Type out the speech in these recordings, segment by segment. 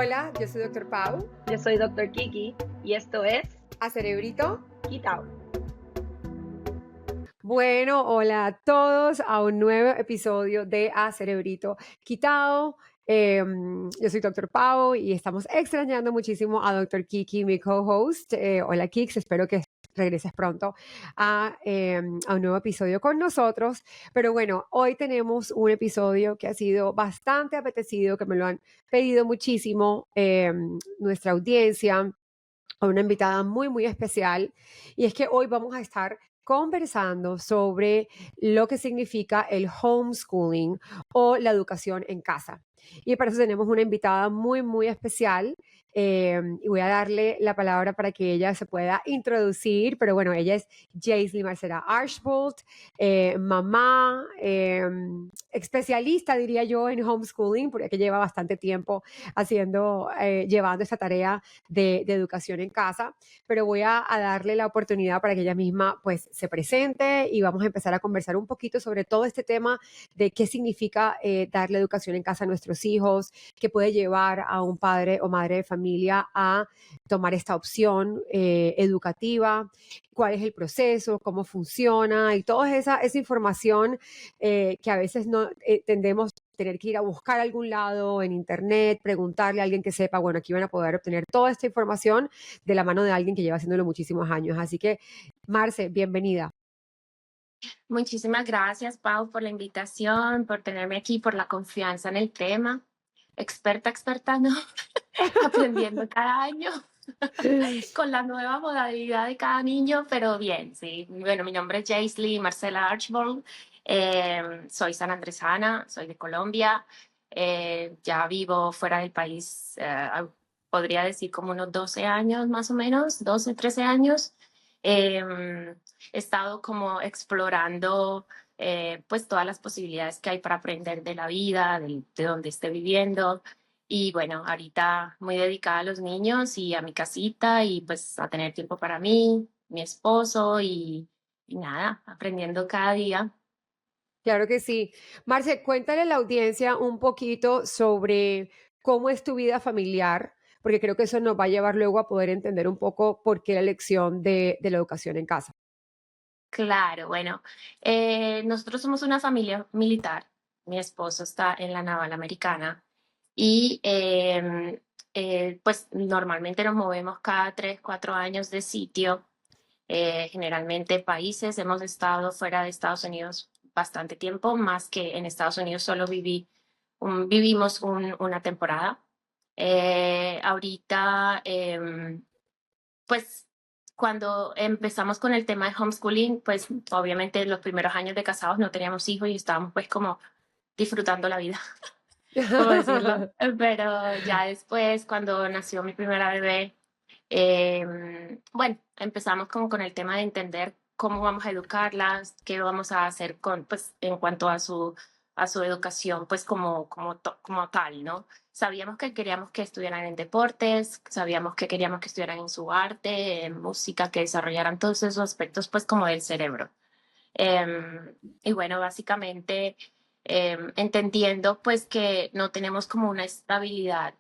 Hola, yo soy Doctor Pau, Yo soy Doctor Kiki y esto es a Cerebrito. Quitao. Bueno, hola a todos a un nuevo episodio de A Cerebrito Quitado. Yo soy Doctor Pau y estamos extrañando muchísimo a Doctor Kiki, mi co-host. Hola Kix, espero que regreses pronto a un nuevo episodio con nosotros. Pero bueno, hoy tenemos un episodio que ha sido bastante apetecido, que me lo han pedido muchísimo nuestra audiencia, a una invitada muy, muy especial. Y es que hoy vamos a estar conversando sobre lo que significa el homeschooling o la educación en casa. Y para eso tenemos una invitada muy, muy especial. Y voy a darle la palabra para que ella se pueda introducir, pero bueno, ella es Jaisley Marcela Archbold, mamá, especialista, diría yo, en homeschooling, porque lleva bastante tiempo llevando esta tarea de educación en casa, pero voy a darle la oportunidad para que ella misma pues se presente y vamos a empezar a conversar un poquito sobre todo este tema de qué significa darle educación en casa a nuestros hijos, qué puede llevar a un padre o madre de familia a tomar esta opción educativa, cuál es el proceso, cómo funciona y toda esa información que a veces no tendemos tener que ir a buscar a algún lado en internet, preguntarle a alguien que sepa, bueno, aquí van a poder obtener toda esta información de la mano de alguien que lleva haciéndolo muchísimos años. Así que, Marce, bienvenida. Muchísimas gracias, Pau, por la invitación, por tenerme aquí, por la confianza en el tema. Experta, ¿no? Aprendiendo cada año con la nueva modalidad de cada niño, pero bien, sí. Bueno, mi nombre es Jaisley Marcela Archbold. Soy sanandresana, soy de Colombia. Ya vivo fuera del país, podría decir como unos 12 años más o menos, 12, 13 años. He estado como explorando pues todas las posibilidades que hay para aprender de la vida, de donde esté viviendo. Y bueno, ahorita muy dedicada a los niños y a mi casita y pues a tener tiempo para mí, mi esposo y nada, aprendiendo cada día. Claro que sí. Marce, cuéntale a la audiencia un poquito sobre cómo es tu vida familiar, porque creo que eso nos va a llevar luego a poder entender un poco por qué la elección de la educación en casa. Claro, bueno, nosotros somos una familia militar. Mi esposo está en la Naval Americana y pues normalmente nos movemos cada 3, 4 años de sitio, generalmente países. Hemos estado fuera de Estados Unidos bastante tiempo, más que en Estados Unidos solo vivimos una temporada. Ahorita, pues cuando empezamos con el tema de homeschooling, pues obviamente los primeros años de casados no teníamos hijos y estábamos pues como disfrutando la vida, como decirlo. Pero ya después, cuando nació mi primera bebé, bueno, empezamos como con el tema de entender cómo vamos a educarlas, qué vamos a hacer con, pues, en cuanto a su educación, pues como tal, ¿no? Sabíamos que queríamos que estuvieran en deportes, sabíamos que queríamos que estuvieran en su arte, en música, que desarrollaran todos esos aspectos, pues, como del cerebro. Y bueno, básicamente entendiendo pues que no tenemos como una estabilidad,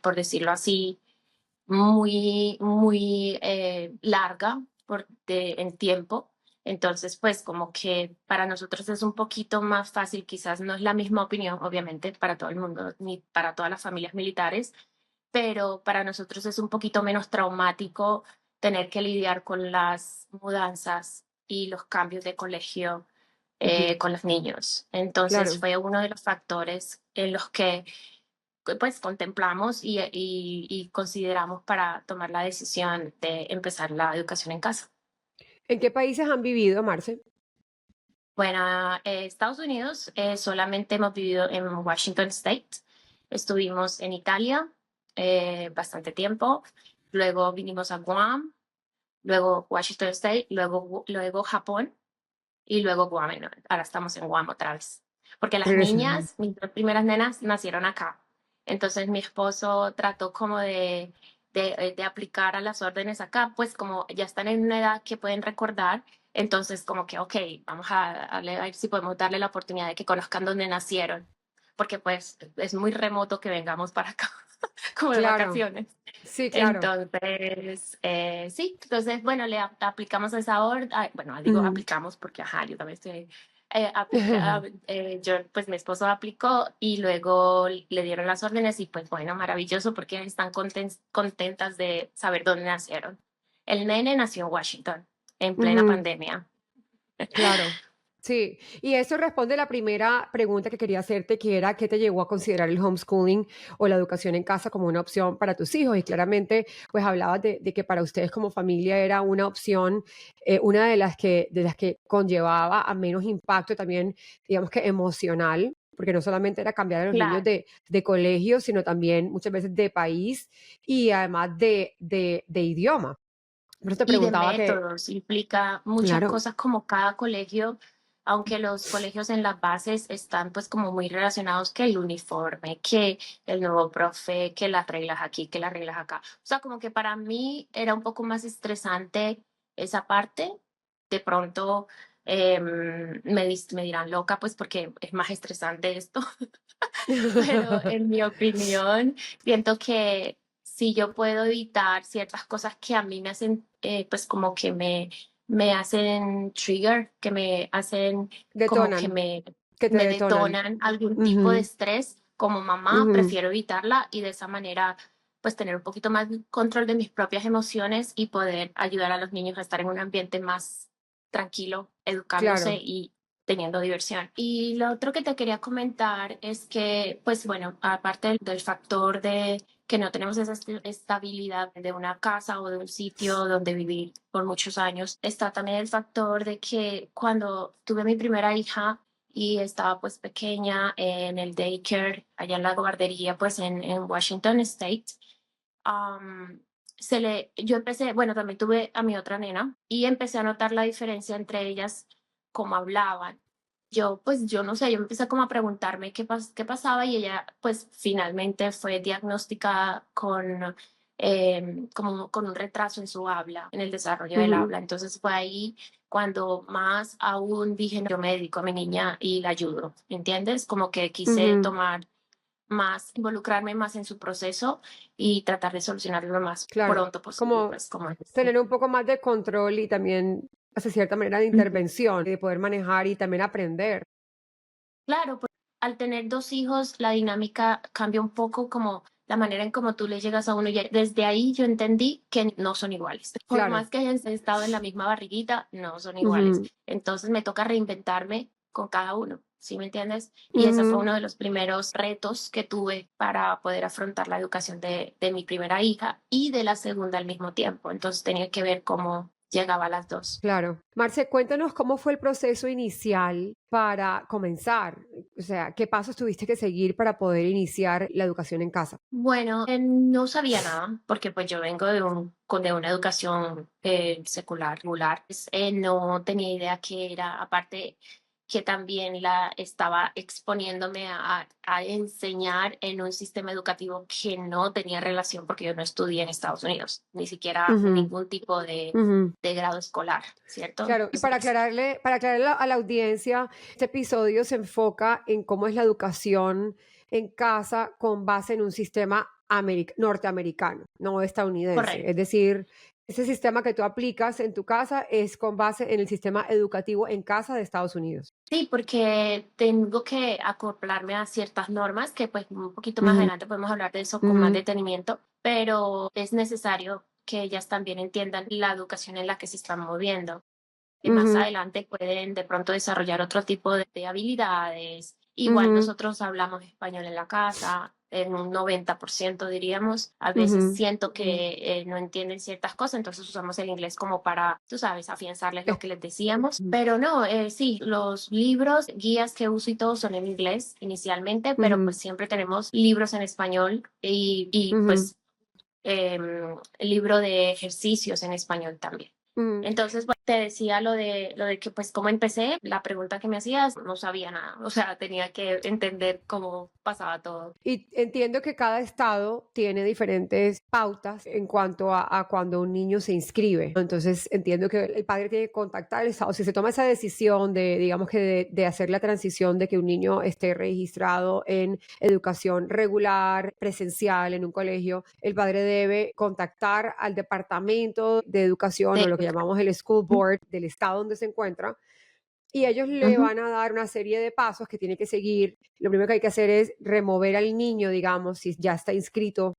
por decirlo así, muy larga en tiempo. Entonces, pues como que para nosotros es un poquito más fácil, quizás no es la misma opinión, obviamente, para todo el mundo, ni para todas las familias militares, pero para nosotros es un poquito menos traumático tener que lidiar con las mudanzas y los cambios de colegio Ujú, con los niños. Entonces claro. fue uno de los factores en los que pues contemplamos y consideramos para tomar la decisión de empezar la educación en casa. ¿En qué países han vivido, Marce? Bueno, Estados Unidos solamente hemos vivido en Washington State. Estuvimos en Italia bastante tiempo. Luego vinimos a Guam, luego Washington State, luego Japón y luego Guam. ¿No? Ahora estamos en Guam otra vez. Porque las Regresan. niñas, mis dos primeras nenas, nacieron acá. Entonces mi esposo trató como de aplicar a las órdenes acá, pues como ya están en una edad que pueden recordar, entonces como que, ok, vamos a ver si podemos darle la oportunidad de que conozcan dónde nacieron, porque pues es muy remoto que vengamos para acá como de Claro, vacaciones. sí, claro. Entonces, sí, entonces, bueno, aplicamos esa orden, bueno, digo Ujú. aplicamos porque, ajá, yo también estoy, aplica, yo, pues mi esposo aplicó y luego le dieron las órdenes y pues bueno, maravilloso porque están contentas de saber dónde nacieron. El nene nació en Washington, en plena Ujú. pandemia. Claro, sí. Y eso responde a la primera pregunta que quería hacerte, que era ¿qué te llevó a considerar el homeschooling o la educación en casa como una opción para tus hijos? Y claramente, pues hablabas de que para ustedes como familia era una opción, una de las que conllevaba a menos impacto también, digamos que emocional, porque no solamente era cambiar a los niños Claro. de colegio, sino también muchas veces de país y además de idioma. Por eso te Y de preguntaba que, métodos, implica muchas claro. cosas como cada colegio, aunque los colegios en las bases están pues como muy relacionados, que el uniforme, que el nuevo profe, que las reglas aquí, que las reglas acá. O sea, como que para mí era un poco más estresante esa parte. De pronto me dirán loca pues porque es más estresante esto, pero en mi opinión, siento que si yo puedo evitar ciertas cosas que a mí me hacen, pues como que me hacen trigger, que me hacen como Detonan, que te me detonan. detonan algún tipo de Ujú, estrés, como mamá, ujú, prefiero evitarla y de esa manera pues tener un poquito más de control de mis propias emociones y poder ayudar a los niños a estar en un ambiente más tranquilo, educándose claro. y teniendo diversión. Y lo otro que te quería comentar es que, pues bueno, aparte del factor de que no tenemos esa estabilidad de una casa o de un sitio donde vivir por muchos años, está también el factor de que cuando tuve mi primera hija y estaba pues pequeña en el daycare, allá en la guardería, pues en Washington State, am, yo empecé, bueno, también tuve a mi otra nena y empecé a notar la diferencia entre ellas, cómo hablaban. Yo, pues, yo no sé, yo empecé como a preguntarme qué pasaba y ella, pues, finalmente fue diagnosticada con, como, con un retraso en su habla, en el desarrollo del Ujú, habla. Entonces fue ahí cuando más aún dije, "No, yo me dedico a mi niña y la ayudo", ¿entiendes? Como que quise ujú, tomar más, involucrarme más en su proceso y tratar de solucionarlo lo más claro. pronto posible, Como pues como es. tener un poco más de control y también, hasta cierta manera, de Ujú. intervención, de poder manejar y también aprender. Claro, pues al tener dos hijos, la dinámica cambia un poco como la manera en cómo tú le llegas a uno. Y desde ahí yo entendí que no son iguales. Por Claro. más que hayan estado en la misma barriguita, no son iguales. Ujú, Entonces me toca reinventarme con cada uno, ¿sí me entiendes? Y ese fue ujú. uno de los primeros retos que tuve para poder afrontar la educación de mi primera hija y de la segunda al mismo tiempo. Entonces tenía que ver cómo llegaba a las dos. Claro. Marce, cuéntanos cómo fue el proceso inicial para comenzar. O sea, ¿qué pasos tuviste que seguir para poder iniciar la educación en casa? Bueno, no sabía nada, porque pues yo vengo de una educación secular, regular. No tenía idea qué era, aparte que también la estaba exponiéndome a enseñar en un sistema educativo que no tenía relación, porque yo no estudié en Estados Unidos, ni siquiera Ujú, ningún tipo ujú. de grado escolar, ¿cierto? Claro, y Entonces, para aclararle a la audiencia, este episodio se enfoca en cómo es la educación en casa con base en un sistema norteamericano, no estadounidense. Es correcto. decir, ese sistema que tú aplicas en tu casa es con base en el sistema educativo en casa de Estados Unidos. Sí, porque tengo que acoplarme a ciertas normas que pues un poquito más Ujú, adelante podemos hablar de eso con más ujú, detenimiento, pero es necesario que ellas también entiendan la educación en la que se están moviendo. Que más ujú, adelante pueden de pronto desarrollar otro tipo de habilidades. Igual ujú, nosotros hablamos español en la casa, en un 90% diríamos. A veces ujú. siento que no entienden ciertas cosas, entonces usamos el inglés como para, tú sabes, afianzarles lo Es- que les decíamos. Pero no, sí, los libros, guías que uso y todo son en inglés inicialmente, pero ujú, pues siempre tenemos libros en español y ujú, pues libro de ejercicios en español también. ujú. Entonces, te decía lo de que pues cómo empecé, la pregunta que me hacías, no sabía nada, o sea, tenía que entender cómo pasaba todo. Y entiendo que cada estado tiene diferentes pautas en cuanto a cuando un niño se inscribe. Entonces entiendo que el padre tiene que contactar al estado. Si se toma esa decisión de, digamos que de hacer la transición de que un niño esté registrado en educación regular, presencial, en un colegio, el padre debe contactar al departamento de educación o De- lo que llamamos el school board del estado donde se encuentra, y ellos le Ujú, van a dar una serie de pasos que tiene que seguir. Lo primero que hay que hacer es remover al niño, digamos, si ya está inscrito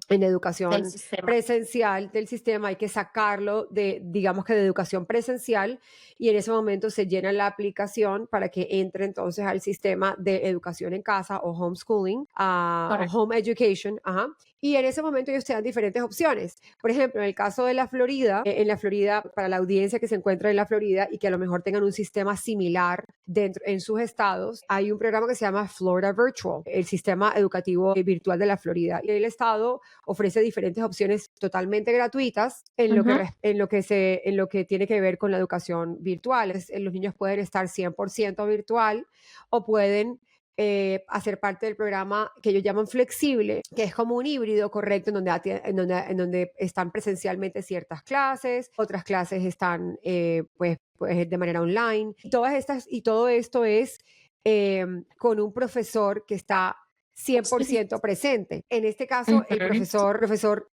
en del educación sistema. presencial del sistema, hay que sacarlo de, digamos que de educación presencial, y en ese momento se llena la aplicación para que entre entonces al sistema de educación en casa o homeschooling, o Correcto. home education, ajá. Y en ese momento ellos te dan diferentes opciones. Por ejemplo, en el caso de la Florida, en la Florida, para la audiencia que se encuentra en la Florida y que a lo mejor tengan un sistema similar dentro en sus estados, hay un programa que se llama Florida Virtual, el sistema educativo virtual de la Florida. Y el estado ofrece diferentes opciones totalmente gratuitas en lo que, Ujú, en lo que tiene que ver con la educación virtual. Los niños pueden estar 100% virtual o pueden hacer parte del programa que ellos llaman flexible, que es como un híbrido correcto, en donde están presencialmente ciertas clases, otras clases están pues de manera online. Y todo esto es con un profesor que está 100% presente. En este caso, el ujú, profesor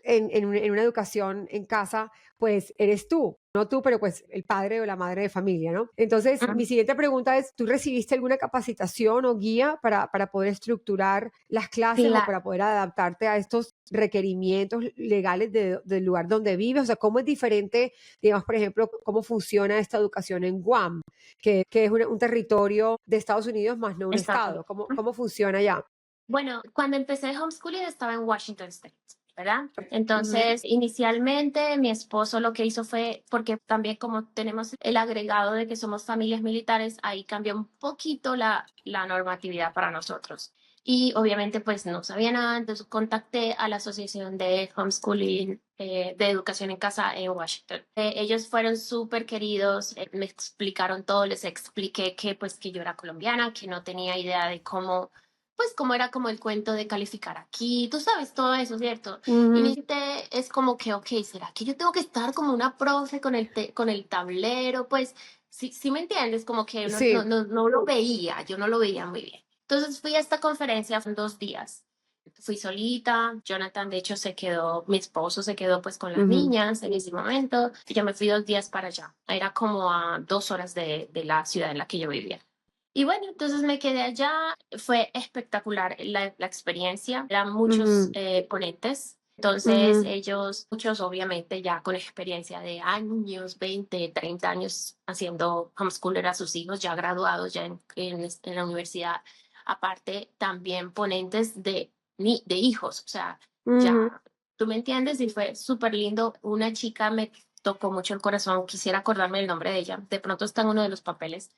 en una educación en casa, pues eres tú, no tú, pero pues el padre o la madre de familia, ¿no? Entonces, ujú. mi siguiente pregunta es, ¿tú recibiste alguna capacitación o guía para poder estructurar las clases o Claro. para poder adaptarte a estos requerimientos legales del lugar donde vives? O sea, ¿cómo es diferente, digamos, por ejemplo, cómo funciona esta educación en Guam, que es un territorio de Estados Unidos más no un Estados estado? Unidos. ¿Cómo funciona allá? Bueno, cuando empecé homeschooling estaba en Washington State, ¿verdad? Ujú, Entonces, inicialmente mi esposo lo que hizo fue, porque también como tenemos el agregado de que somos familias militares, ahí cambió un poquito la normatividad para nosotros. Y obviamente pues no sabía nada, entonces contacté a la Asociación de Homeschooling de Educación en Casa en Washington. Ellos fueron súper queridos, me explicaron todo, les expliqué que pues que yo era colombiana, que no tenía idea de cómo pues como era como el cuento de calificar aquí, tú sabes todo eso, ¿cierto? Y mi ujú. mente es como que, ok, ¿será que yo tengo que estar como una profe con con el tablero? Pues sí, sí me entiendes, como que Sí. no lo veía, yo no lo veía muy bien. Entonces fui a esta conferencia en 2 días. Fui solita, Jonathan de hecho se quedó, mi esposo se quedó pues con las Ujú, niñas en ese momento y yo me fui 2 días para allá. Era como a 2 horas de la ciudad en la que yo vivía. Y bueno, entonces me quedé allá, fue espectacular la experiencia, eran muchos ujú, ponentes, entonces ujú, ellos, muchos obviamente ya con experiencia de años, 20 30 años haciendo homeschooler a sus hijos, ya graduados ya en la universidad, aparte también ponentes de hijos, o sea, ujú. ya, tú me entiendes, y fue súper lindo, una chica me tocó mucho el corazón, quisiera acordarme el nombre de ella, de pronto está en uno de los papeles,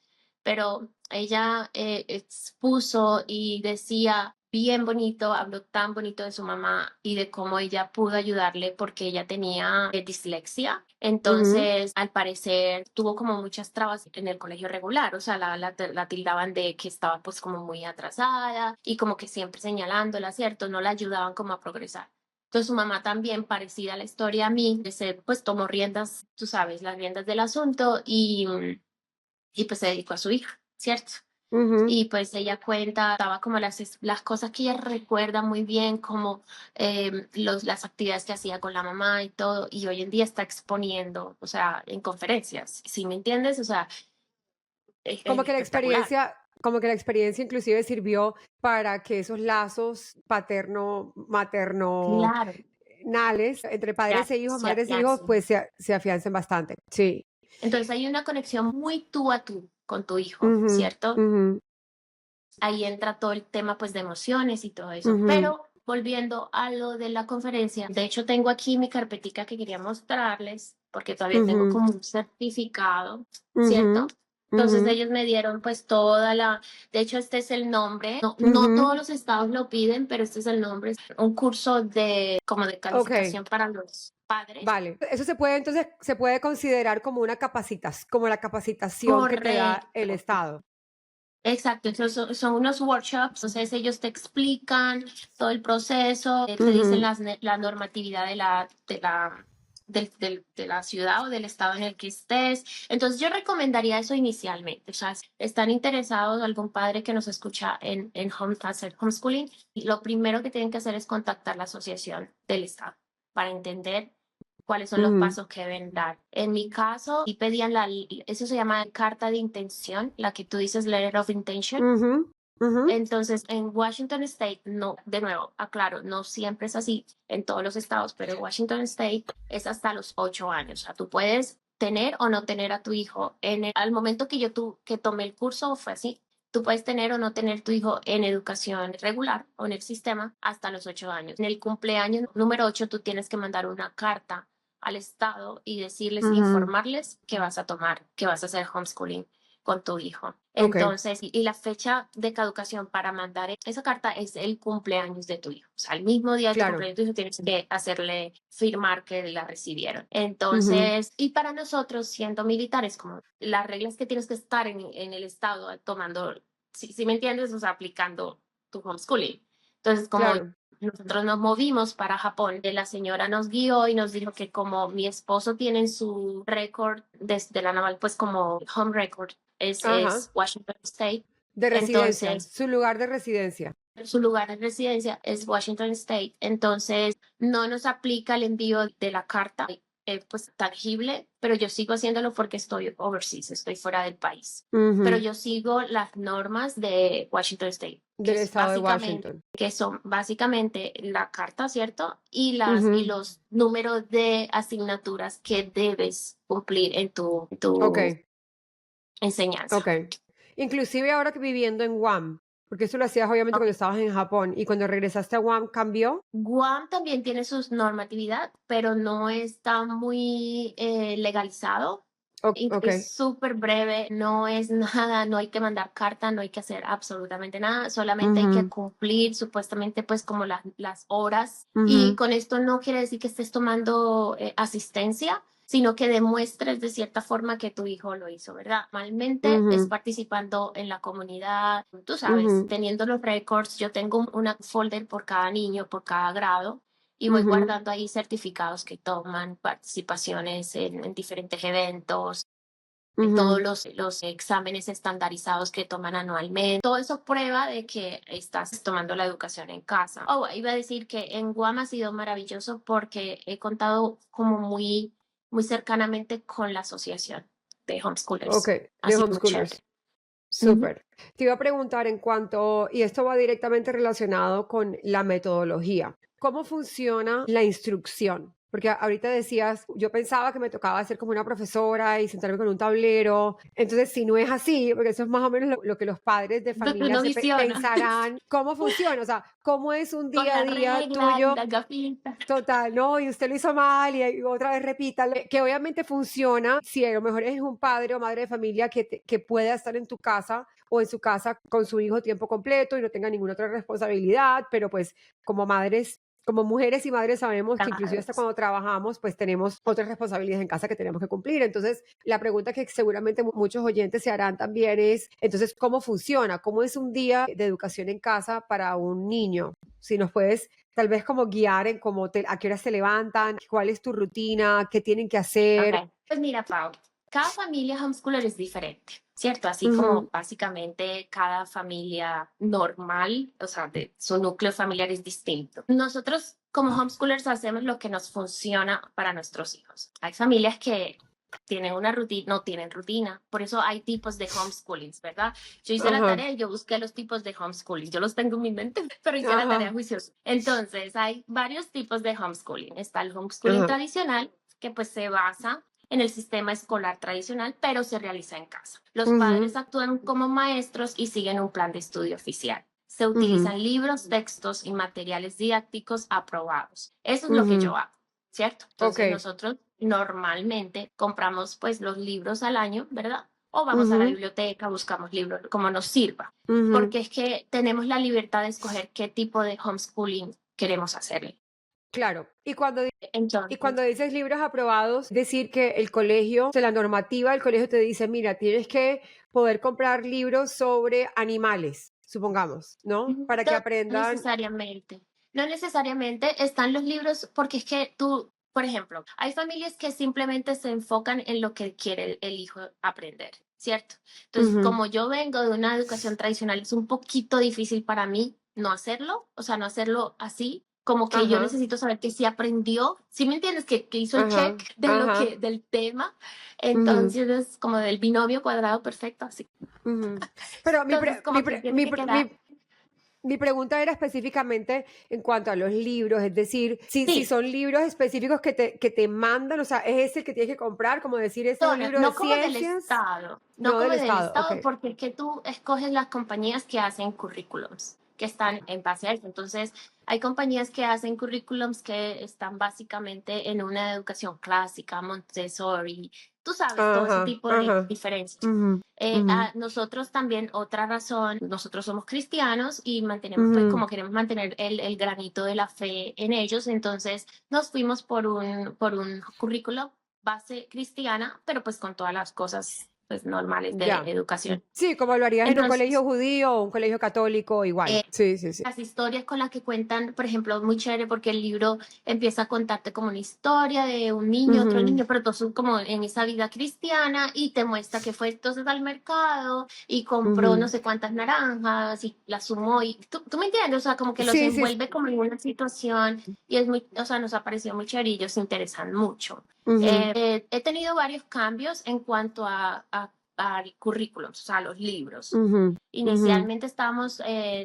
pero ella expuso y decía bien bonito, habló tan bonito de su mamá y de cómo ella pudo ayudarle porque ella tenía dislexia. Ujú. Entonces, al parecer, tuvo como muchas trabas en el colegio regular, o sea, la tildaban de que estaba pues como muy atrasada y como que siempre señalándola, ¿cierto? No la ayudaban como a progresar. Entonces su mamá también, parecida a la historia a mí, pues tomó riendas, tú sabes, las riendas del asunto y pues se dedicó a su hija, ¿cierto? Ujú. Y pues ella cuenta, daba como las cosas que ella recuerda muy bien, como las actividades que hacía con la mamá y todo, y hoy en día está exponiendo, o sea, en conferencias, ¿sí me entiendes? O sea, es espectacular. Como que la experiencia inclusive sirvió para que esos lazos Claro, paterno-maternales entre padres ya e hijos, se madres e hijos, afianzan. pues se afiancen bastante. Sí. Entonces hay una conexión muy tú a tú con tu hijo, Ujú, ¿cierto? ujú, Ahí entra todo el tema pues de emociones y todo eso. ujú, Pero volviendo a lo de la conferencia, de hecho tengo aquí mi carpetica que quería mostrarles porque todavía tengo ujú, como un certificado, ¿cierto? ujú, Entonces ujú, ellos me dieron pues toda de hecho este es el nombre, no ujú. todos los estados lo piden, pero este es el nombre, un curso de como de Ok, calificación para los padres. Vale. Eso se puede, entonces, se puede considerar como como la capacitación que te da el Correcto. Estado. Exacto, son unos workshops, entonces ellos te explican todo el proceso, te dicen Ujú, la normatividad de la ciudad o del estado en el que estés. Entonces yo recomendaría eso inicialmente, o sea, si están interesados algún padre que nos escucha en hacer homeschooling, lo primero que tienen que hacer es contactar la asociación del estado para entender cuáles son los ujú, pasos que deben dar. En mi caso, y pedían eso se llama carta de intención, la que tú dices letter of intention. ujú, ujú. Entonces, en Washington State, no, de nuevo, aclaro, no siempre es así en todos los estados, pero en Washington State es hasta los 8 años. O sea, tú puedes tener o no tener a tu hijo. Al momento que tomé el curso fue así. Tú puedes tener o no tener tu hijo en educación regular o en el sistema hasta los 8 años. En el cumpleaños número 8, tú tienes que mandar una carta al estado y decirles, Ujú. informarles que vas a tomar, que vas a hacer homeschooling con tu hijo. Ok, Entonces, y la fecha de caducación para mandar esa carta es el cumpleaños de tu hijo. O sea, el mismo día de tu claro. cumpleaños de tu hijo tienes que hacerle firmar que la recibieron. Ujú, Entonces, y para nosotros, siendo militares, como las reglas que tienes que estar en el estado tomando, si me entiendes, o sea, aplicando tu homeschooling. Entonces, como claro. nosotros nos movimos para Japón, la señora nos guió y nos dijo que como mi esposo tiene en su récord desde la naval, pues como home record, es Ajá. Washington State. De residencia, Entonces, su lugar de residencia. su lugar de residencia es Washington State. Entonces, no nos aplica el envío de la carta, pues tangible, pero yo sigo haciéndolo porque estoy overseas, estoy fuera del país. Pero Ujú, yo sigo las normas de Washington State, del estado de Washington. que son básicamente la carta, ¿cierto? Y Ujú, los números de asignaturas que debes cumplir en tu ok, enseñanza. ok. Inclusive ahora que viviendo en Guam, porque eso lo hacías obviamente cuando estabas en Japón y cuando regresaste a Guam, ¿cambió? Guam también tiene su normatividad, pero no está muy legalizado. Ok. Es súper breve, no es nada, no hay que mandar carta, no hay que hacer absolutamente nada, solamente hay que Ujú, cumplir supuestamente pues como las horas. Y ujú, con esto no quiere decir que estés tomando asistencia, sino que demuestres de cierta forma que tu hijo lo hizo, ¿verdad? Normalmente es ujú, participando en la comunidad, tú sabes, ujú, teniendo los récords. Yo tengo una folder por cada niño, por cada grado, y voy ujú, guardando ahí certificados que toman, participaciones en diferentes eventos, todos ujú. los exámenes estandarizados que toman anualmente. Todo eso prueba de que estás tomando la educación en casa. Oh, iba a decir que en Guam ha sido maravilloso porque he contado como muy cercanamente con la asociación de Ok, homeschoolers. Ha de sido muy chévere. homeschoolers. Ujú. Súper. Te iba a preguntar en cuanto, y esto va directamente relacionado con la metodología. ¿Cómo funciona la instrucción? Porque ahorita decías, yo pensaba que me tocaba ser como una profesora y sentarme con un tablero. Entonces, si no es así, porque eso es más o menos lo que los padres de familia No visiona. pensarán, ¿cómo funciona? O sea, ¿cómo es un Con día a la día regla y tuyo? las gafitas. Total, no, y usted lo hizo mal y otra vez repítalo, que obviamente funciona si a lo mejor es un padre o madre de familia que pueda estar en tu casa o en su casa con su hijo tiempo completo y no tenga ninguna otra responsabilidad, pero pues como madres, como mujeres y madres sabemos que inclusive hasta cuando trabajamos, pues tenemos otras responsabilidades en casa que tenemos que cumplir. Entonces, la pregunta que seguramente muchos oyentes se harán también es, entonces, ¿cómo funciona? ¿Cómo es un día de educación en casa para un niño? Si nos puedes tal vez como guiar en a qué horas se levantan, cuál es tu rutina, qué tienen que hacer. Ok, pues mira, Pau, cada familia homeschooler es diferente, ¿cierto? Así como Ujú, básicamente cada familia normal, o sea, de su núcleo familiar es distinto. Nosotros como homeschoolers hacemos lo que nos funciona para nuestros hijos. Hay familias que tienen una rutina, no tienen rutina, por eso hay tipos de homeschooling, ¿verdad? Yo hice la ajá, tarea y yo busqué los tipos de homeschooling, yo los tengo en mi mente, pero hice la tarea ajá, juiciosa. Entonces, hay varios tipos de homeschooling. Está el homeschooling ajá, tradicional, que pues se basa en el sistema escolar tradicional, pero se realiza en casa. Los ujú, padres actúan como maestros y siguen un plan de estudio oficial. Se ujú, utilizan libros, textos y materiales didácticos aprobados. Eso es lo que ujú. yo hago, ¿cierto? Ok, Entonces nosotros normalmente compramos pues los libros al año, ¿verdad? O vamos a la ujú, biblioteca, buscamos libros como nos sirva, ujú, porque es que tenemos la libertad de escoger qué tipo de homeschooling queremos hacerle. claro. Y cuando Entonces, dices libros aprobados, decir que el colegio, o sea, la normativa del colegio te dice, mira, tienes que poder comprar libros sobre animales, supongamos, ¿no? Para que no aprendan. necesariamente. No necesariamente están los libros, porque es que tú, por ejemplo, hay familias que simplemente se enfocan en lo que quiere el hijo aprender, ¿cierto? Entonces, Ujú, como yo vengo de una educación tradicional, es un poquito difícil para mí no hacerlo, o sea, no hacerlo así. Como que yo ajá, necesito saber que sí aprendió, ¿sí me entiendes? Que hizo el ajá, check de lo ajá, que, del tema. ujú, Entonces es como del binomio cuadrado perfecto, así. ujú. Pero Entonces, como que tiene que quedar. mi pregunta era específicamente en cuanto a los libros, es decir, si Sí, son libros específicos que te mandan, o sea, es ese el que tienes que comprar, como decir, este es no, un libro de no como del ciencias, Estado, no no como del del Estado, ok. Estado, porque es que tú escoges las compañías que hacen currículums, que están en base a eso. Entonces, hay compañías que hacen currículums que están básicamente en una educación clásica, Montessori, tú sabes, todo ese Ajá, tipo de ajá, diferencias. ujú, ujú, Nosotros también, otra razón, nosotros somos cristianos y mantenemos, pues ujú, como queremos mantener el granito de la fe en ellos, entonces nos fuimos por un currículo base cristiana, pero pues con todas las cosas pues normales de ya. educación. Sí, como lo harías en un colegio Entonces, judío o un colegio católico, igual. eh, Sí, sí, sí. las historias con las que cuentan, por ejemplo, es muy chévere porque el libro empieza a contarte como una historia de un niño, otro Ujú, niño, pero todo son como en esa vida cristiana y te muestra que fue entonces al mercado y compró no ujú. sé cuántas naranjas y las sumó y tú me entiendes, o sea, como que los Sí, sí. envuelve como en una situación y es muy, o sea, nos ha parecido muy chévere y ellos se interesan mucho. Ujú, He tenido varios cambios en cuanto a currículums, o sea, a los libros. ujú, ujú, Inicialmente estábamos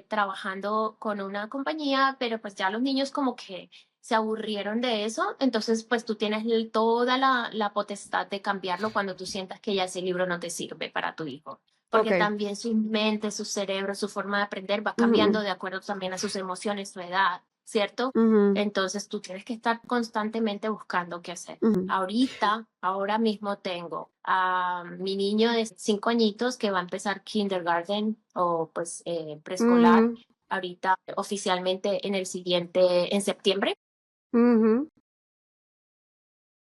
trabajando con una compañía, pero pues ya los niños como que se aburrieron de eso, entonces pues tú tienes toda la potestad de cambiarlo cuando tú sientas que ya ese libro no te sirve para tu hijo, porque ok. también su mente, su cerebro, su forma de aprender va cambiando Ujú, de acuerdo también a sus emociones, su edad, ¿cierto? ujú, Entonces tú tienes que estar constantemente buscando qué hacer. ujú, Ahora mismo tengo a mi niño de 5 añitos que va a empezar kindergarten o pues preescolar ujú, ahorita oficialmente en el siguiente, en septiembre. ujú,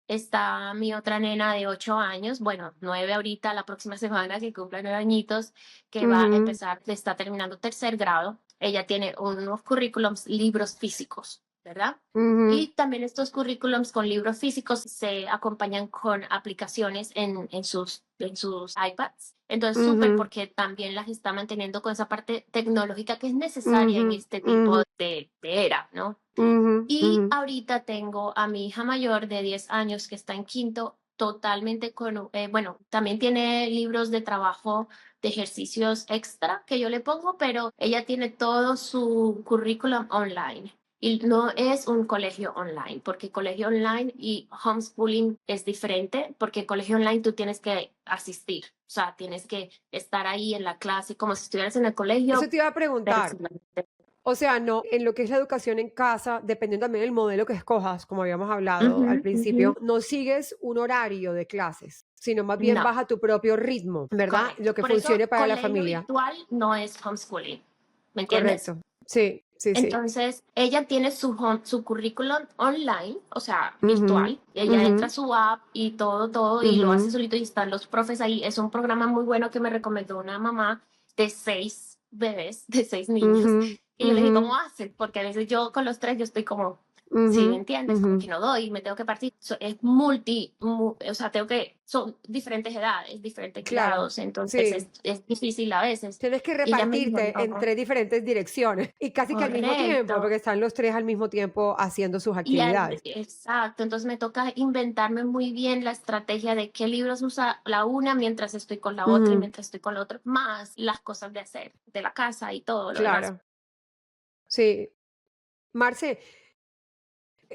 Está mi otra nena de 8 años, bueno, 9 ahorita, la próxima semana que cumple 9 añitos, que va a ujú, empezar, está terminando tercer grado. Ella tiene unos currículums, libros físicos, ¿verdad? ujú, Y también estos currículums con libros físicos se acompañan con aplicaciones en sus iPads. Entonces, súper ujú, porque también las está manteniendo con esa parte tecnológica que es necesaria en ujú, este tipo ujú, de era, ¿no? ujú, Y ujú. ahorita tengo a mi hija mayor de 10 años que está en quinto, totalmente con, bueno, también tiene libros de trabajo de ejercicios extra que yo le pongo, pero ella tiene todo su currículum online. Y no es un colegio online, porque colegio online y homeschooling es diferente, porque colegio online tú tienes que asistir, o sea, tienes que estar ahí en la clase como si estuvieras en el Eso colegio, te iba a pero preguntar. O sea, no, en lo que es la educación en casa, dependiendo también del modelo que escojas, como habíamos hablado al Ujú, ujú. principio, no sigues un horario de clases, sino más bien No. vas a tu propio ritmo, ¿verdad? Lo Correcto. que Por eso, funcione para la colegio familia. virtual no es homeschooling. ¿Me entiendes? Correcto. Sí, sí, sí. Entonces, ella tiene su currículum online, o sea, Ujú, virtual. Ella ujú, entra a su app y todo, y lo hace ujú, solito y están los profes ahí. Es un programa muy bueno que me recomendó una mamá de 6 bebés, de 6 niños. ujú, Y yo le dije, ujú, ¿cómo hacen? Porque a veces yo con los tres, yo estoy como, ujú, sí, ¿me entiendes? ujú. Como que no doy, me tengo que partir. Es o sea, son diferentes edades, diferentes Claro, grados, entonces sí. es difícil a veces. Tienes que Y ella me dijo, repartirte en no, tres diferentes direcciones y casi que al mismo tiempo, correcto. porque están los tres al mismo tiempo haciendo sus actividades. Exacto, entonces me toca inventarme muy bien la estrategia de qué libros usa la una mientras estoy con la otra y Ujú, mientras estoy con la otra, más las cosas de hacer, de la casa y todo lo demás. claro, sí. Marce,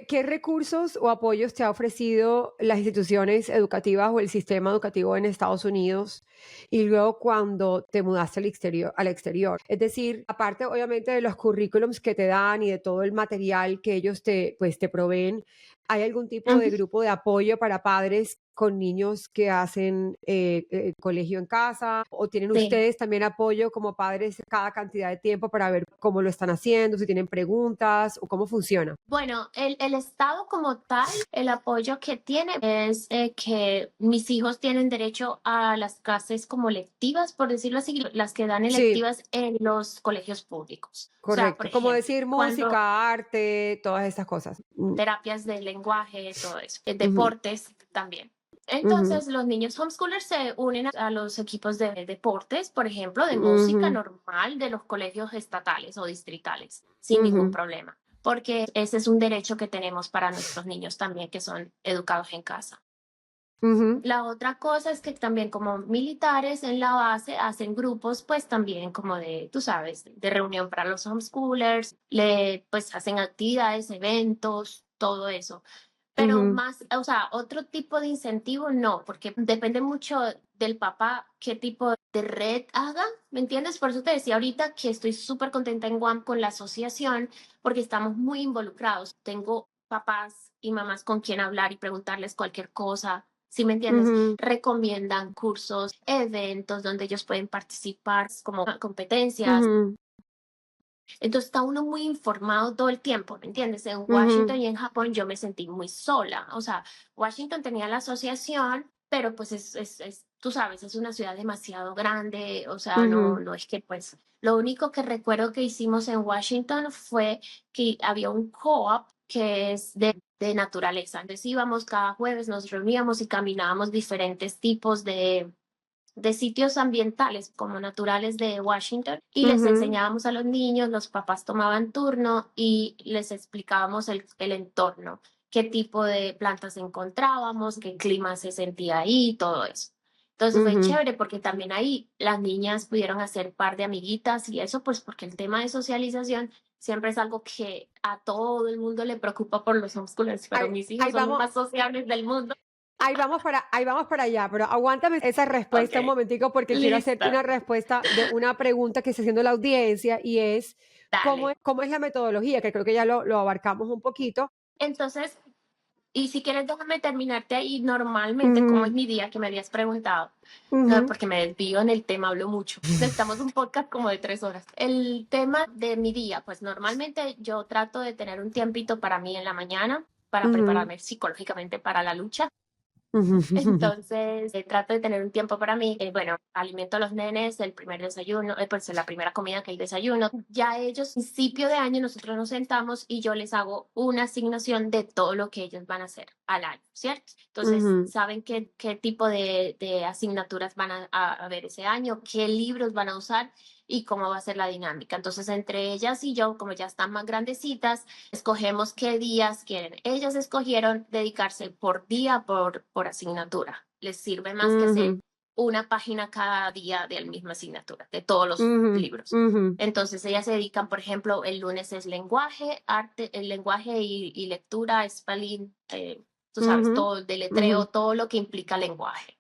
¿qué recursos o apoyos te ha ofrecido las instituciones educativas o el sistema educativo en Estados Unidos y luego cuando te mudaste al exterior, al exterior? Es decir, aparte obviamente de los currículums que te dan y de todo el material que ellos te, pues, te proveen, ¿Hay algún tipo de grupo de apoyo para padres con niños que hacen colegio en casa? ¿O tienen Sí. ustedes también apoyo como padres cada cantidad de tiempo para ver cómo lo están haciendo, si tienen preguntas o cómo funciona? Bueno, el Estado como tal, el apoyo que tiene es que mis hijos tienen derecho a las clases como lectivas, por decirlo así, las que dan Sí, electivas en los colegios públicos. O sea, por correcto. Como ejemplo, decir cuando música, arte, todas esas cosas. terapias de lenguaje, todo eso, Ujú, deportes también. ujú, Entonces, los niños homeschoolers se unen a los equipos de deportes, por ejemplo, de música ujú, normal de los colegios estatales o distritales, sin ningún ujú, problema, porque ese es un derecho que tenemos para nuestros niños también que son educados en casa. ujú, La otra cosa es que también como militares en la base hacen grupos, pues también como de, tú sabes, de reunión para los homeschoolers, pues hacen actividades, eventos, todo eso. Pero ujú, más, o sea, otro tipo de incentivo no, porque depende mucho del papá qué tipo de red haga, ¿me entiendes? Por eso te decía ahorita que estoy súper contenta en Guam con la asociación, porque estamos muy involucrados. Tengo papás y mamás con quien hablar y preguntarles cualquier cosa. ¿Sí me entiendes? ujú, Recomiendan cursos, eventos donde ellos pueden participar como competencias. ujú, Entonces está uno muy informado todo el tiempo, ¿me entiendes? En ujú, Washington y en Japón yo me sentí muy sola. O sea, Washington tenía la asociación, pero pues tú sabes, es una ciudad demasiado grande. O sea, ujú, no es que pues, lo único que recuerdo que hicimos en Washington fue que había un co-op que es de naturaleza. Entonces íbamos cada jueves, nos reuníamos y caminábamos diferentes tipos de sitios ambientales como naturales de Washington y les ujú, enseñábamos a los niños, los papás tomaban turno y les explicábamos el entorno, qué tipo de plantas encontrábamos, qué clima se sentía ahí, todo eso. Entonces fue ujú. chévere porque también ahí las niñas pudieron hacer par de amiguitas y eso pues porque el tema de socialización siempre es algo que a todo el mundo le preocupa por los homeschoolers, pero Ahí, mis hijos ahí son los vamos, más sociables del mundo. ahí vamos para allá, pero aguántame esa Ok, respuesta un momentico porque quiero hacerte lista. una respuesta de una pregunta que está haciendo la audiencia y es, Dale. cómo es la metodología? Que creo que ya lo abarcamos un poquito. Entonces, y si quieres, déjame terminarte ahí normalmente, cómo es Ujú, mi día que me habías preguntado. No, ujú, porque me desvío en el tema, hablo mucho. Necesitamos un podcast como de 3 horas. El tema de mi día, pues normalmente yo trato de tener un tiempito para mí en la mañana, para ujú, prepararme psicológicamente para la lucha. ujú, ujú, Entonces, trato de tener un tiempo para mí. Bueno, alimento a los nenes, el primer desayuno, pues la primera comida que hay desayuno. Ya ellos, principio de año, nosotros nos sentamos y yo les hago una asignación de todo lo que ellos van a hacer al año, ¿cierto? Entonces, ujú, saben qué tipo de asignaturas van a ver ese año, qué libros van a usar y cómo va a ser la dinámica. Entonces, entre ellas y yo, como ya están más grandecitas, escogemos qué días quieren. Ellas escogieron dedicarse por día, por asignatura. Les sirve más que hacer ujú, una página cada día de la misma asignatura, de todos los ujú, libros. ujú, Entonces ellas se dedican, por ejemplo, el lunes es lenguaje, arte, el lenguaje y lectura, spelling, tú sabes, ujú, todo el ujú, deletreo, todo lo que implica lenguaje.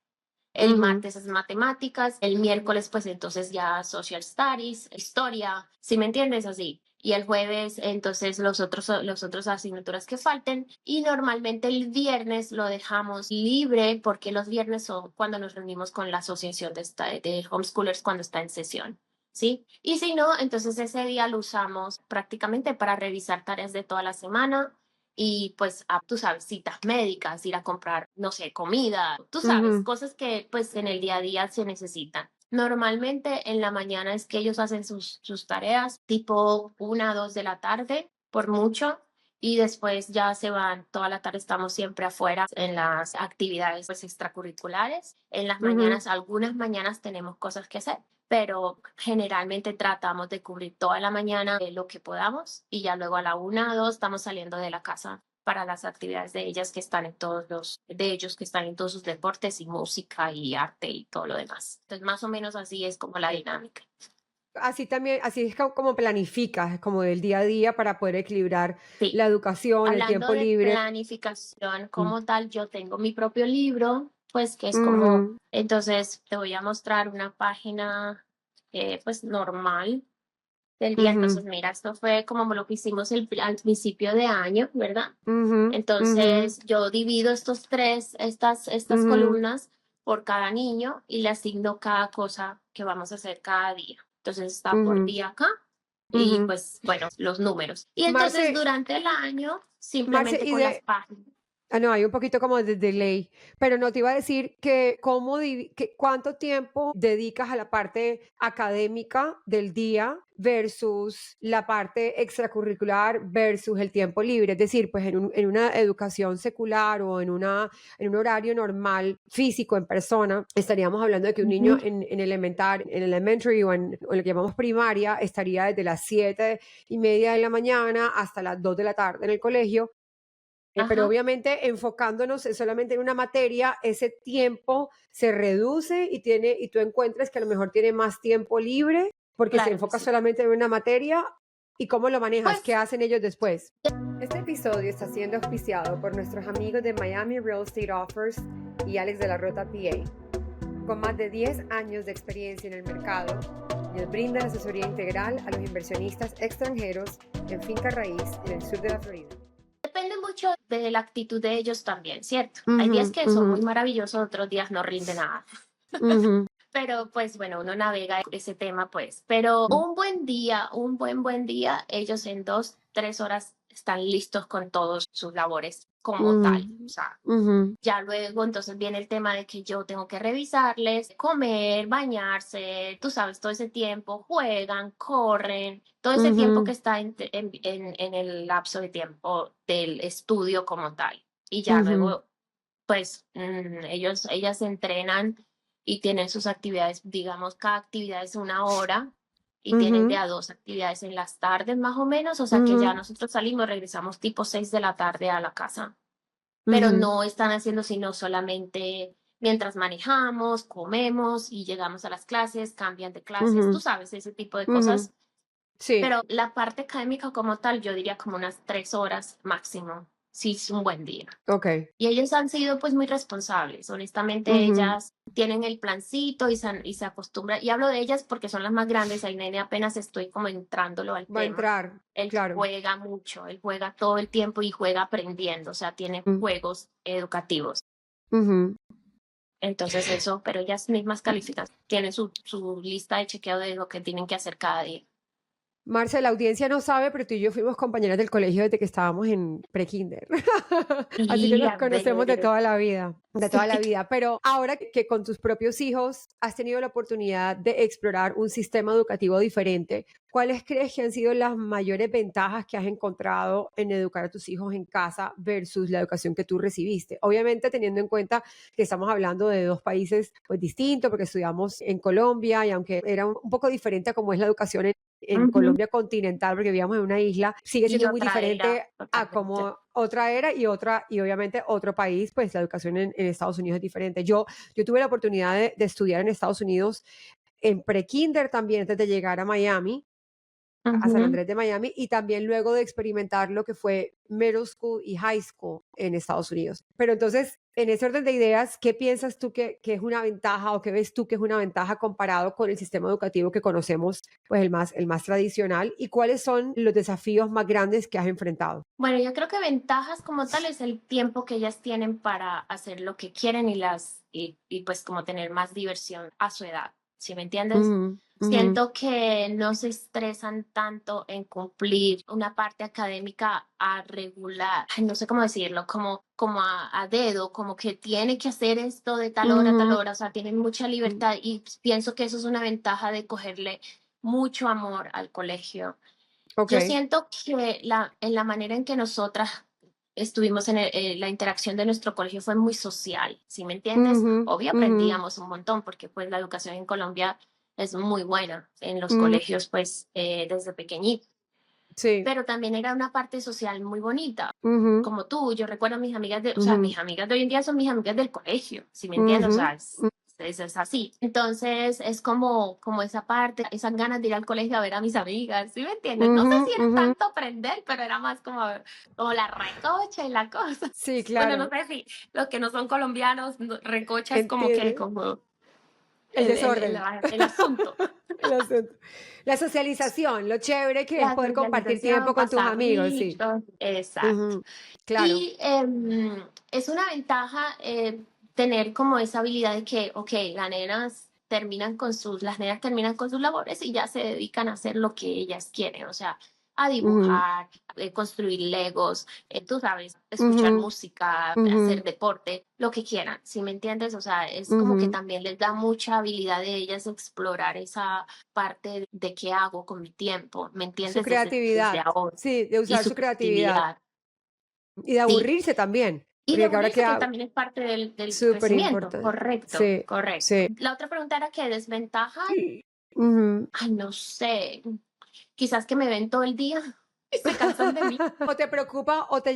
El ujú, martes es matemáticas, el miércoles pues entonces ya social studies, historia, si me entiendes así. Y el jueves entonces los otros asignaturas que falten y normalmente el viernes lo dejamos libre porque los viernes son cuando nos reunimos con la asociación de homeschoolers cuando está en sesión. ¿Sí? Y si no, entonces ese día lo usamos prácticamente para revisar tareas de toda la semana, y pues, tú sabes, citas médicas, ir a comprar, no sé, comida, tú sabes, ujú, cosas que pues en el día a día se necesitan. Normalmente en la mañana es que ellos hacen sus tareas, tipo 1 o 2 de la tarde, por mucho, y después ya se van, toda la tarde estamos siempre afuera en las actividades pues extracurriculares. En las ujú. mañanas, algunas mañanas tenemos cosas que hacer, pero generalmente tratamos de cubrir toda la mañana lo que podamos y ya luego a la 1 o 2 estamos saliendo de la casa para las actividades de ellas que están en de ellos que están en todos sus deportes y música y arte y todo lo demás. Entonces, más o menos así es como la dinámica. Así también, así es como planificas, como del día a día para poder equilibrar Sí, la educación, el hablando tiempo de libre. planificación Mm. como tal, yo tengo mi propio libro, pues que es como, Ujú, entonces te voy a mostrar una página pues normal. del día. Entonces, mira, esto fue como lo que hicimos al principio de año, ¿verdad? Ujú, ujú, Entonces, yo divido estas ujú, columnas por cada niño y le asigno cada cosa que vamos a hacer cada día. Entonces, está por ujú, día acá y ujú. pues, bueno, los números. Y entonces, Marce, durante el año, Marce, simplemente y con las de, páginas. no, hay un poquito como de delay, pero no te iba a decir que cuánto tiempo dedicas a la parte académica del día versus la parte extracurricular versus el tiempo libre. Es decir, pues en una educación secular o en un horario normal físico en persona, estaríamos hablando de que un niño Ujú. en elementary o en lo que llamamos primaria, estaría desde las 7:30 de la mañana hasta las 2 de la tarde en el colegio, pero Ajá, obviamente enfocándonos solamente en una materia, ese tiempo se reduce y tú encuentras que a lo mejor tiene más tiempo libre porque se claro que enfoca sí. solamente en una materia. ¿Y cómo lo manejas? ¿Qué Pues hacen ellos después? Este episodio está siendo auspiciado por nuestros amigos de Miami Real Estate Offers y Alex de la Rota PA. Con más de 10 años de experiencia en el mercado, ellos brindan asesoría integral a los inversionistas extranjeros en finca raíz en el sur de la Florida. depende mucho de la actitud de ellos también, ¿cierto? Hay días Ujú, que son ujú, muy maravillosos, otros días no rinde nada. ujú. Pero pues bueno, uno navega ese tema pues. Pero un buen día, buen día, ellos en 2, 3 horas están listos con todos sus labores como Ujú, tal. O sea, ujú, ya luego entonces viene el tema de que yo tengo que revisarles, comer, bañarse, tú sabes, todo ese tiempo, juegan, corren, todo ese tiempo que ujú, está en el lapso de tiempo del estudio como tal. Y ya ujú, luego pues ellas se entrenan y tienen sus actividades, digamos, cada actividad es 1 hora y tienen de ujú, a 2 actividades en las tardes más o menos, o sea que ya ujú, nosotros salimos, regresamos tipo 6 de la tarde a la casa, pero ujú, no están haciendo sino solamente mientras manejamos, comemos y llegamos a las clases, cambian de clases, tú ujú, sabes, ese tipo de ujú. cosas, Sí, pero la parte académica como tal, yo diría como unas 3 horas máximo, si es un buen día. ok. Y ellos han sido pues muy responsables. Honestamente, Ujú. ellas tienen el plancito y se acostumbran. Y hablo de ellas porque son las más grandes. El nene apenas estoy como entrándolo al Va a tema. entrar, Él claro. juega mucho, él juega todo el tiempo y juega aprendiendo, o sea, tiene Mm, juegos educativos. ujú. Entonces eso, pero ellas mismas califican, tienen su lista de chequeo de lo que tienen que hacer cada día. Marce, la audiencia no sabe, pero tú y yo fuimos compañeras del colegio desde que estábamos en pre-kinder. Así que Y nos a conocemos de ver, toda la vida, de toda la sí. vida. Pero ahora que con tus propios hijos has tenido la oportunidad de explorar un sistema educativo diferente, ¿cuáles crees que han sido las mayores ventajas que has encontrado en educar a tus hijos en casa versus la educación que tú recibiste? Obviamente teniendo en cuenta que estamos hablando de dos países pues distintos, porque estudiamos en Colombia y aunque era un poco diferente a cómo es la educación en Ujú. Colombia continental, porque vivíamos en una isla, sigue Y siendo muy otra era diferente a totalmente. como otra era y obviamente otro país, pues la educación en Estados Unidos es diferente. Yo tuve la oportunidad de estudiar en Estados Unidos en pre-kinder también antes de llegar a Miami, a San Ujú. Andrés de Miami, y también luego de experimentar lo que fue middle school y high school en Estados Unidos. Pero entonces, en ese orden de ideas, ¿qué piensas tú que es una ventaja o qué ves tú que es una ventaja comparado con el sistema educativo que conocemos, pues el más tradicional? ¿Y cuáles son los desafíos más grandes que has enfrentado? Bueno, yo creo que ventajas como tal es el tiempo que ellas tienen para hacer lo que quieren y pues como tener más diversión a su edad, ¿sí me entiendes? Ujú, ujú, Siento que no se estresan tanto en cumplir una parte académica a regular, ay, no sé cómo decirlo, como a dedo, como que tiene que hacer esto de tal ujú, hora, o sea, tienen mucha libertad y pienso que eso es una ventaja de cogerle mucho amor al colegio. ok. Yo siento que en la manera en que nosotras estuvimos la interacción de nuestro colegio fue muy social, ¿sí me entiendes? Ujú, Obvio ujú, aprendíamos un montón porque pues la educación en Colombia es muy buena en los mm, colegios pues desde pequeñito, sí. pero también era una parte social muy bonita. Ujú, Como tú, yo recuerdo a mis amigas o sea, ujú, mis amigas de hoy en día son mis amigas del colegio, ¿sí me entiendes? O ujú, sea, es así. Entonces, es como esa parte, esas ganas de ir al colegio a ver a mis amigas, ¿sí me entiendes? No sé ujú, si era ujú. tanto aprender, pero era más como la recocha y la cosa. Sí, Bueno, no claro. sé si los que no son colombianos, recocha es como que, Entiende. como El desorden. el asunto. El asunto. La socialización, lo chévere que es La poder compartir socialización, tiempo con tus pasar amigos, sí. rico, exacto. Ujú, claro. Y es una ventaja tener como esa habilidad de que, ok, las nenas terminan con sus labores y ya se dedican a hacer lo que ellas quieren, o sea, a Ujú, dibujar, construir legos, tú sabes, escuchar ujú, música, hacer ujú, deporte, lo que quieran, ¿sí me entiendes? O sea, es como que ujú. también les da mucha habilidad de ellas explorar esa parte de qué hago con mi tiempo, ¿me Su entiendes? Desde creatividad, ahora. sí, de Y usar su su creatividad creatividad, y de sí. aburrirse también, Y de porque ahora aburrirse, que queda también es parte del súper crecimiento. importante. Correcto, Sí, correcto. sí. La otra pregunta era que desventaja, Ujú. ay, no sé, quizás que me ven todo el día y se cansan de mí. ¿O te preocupa o te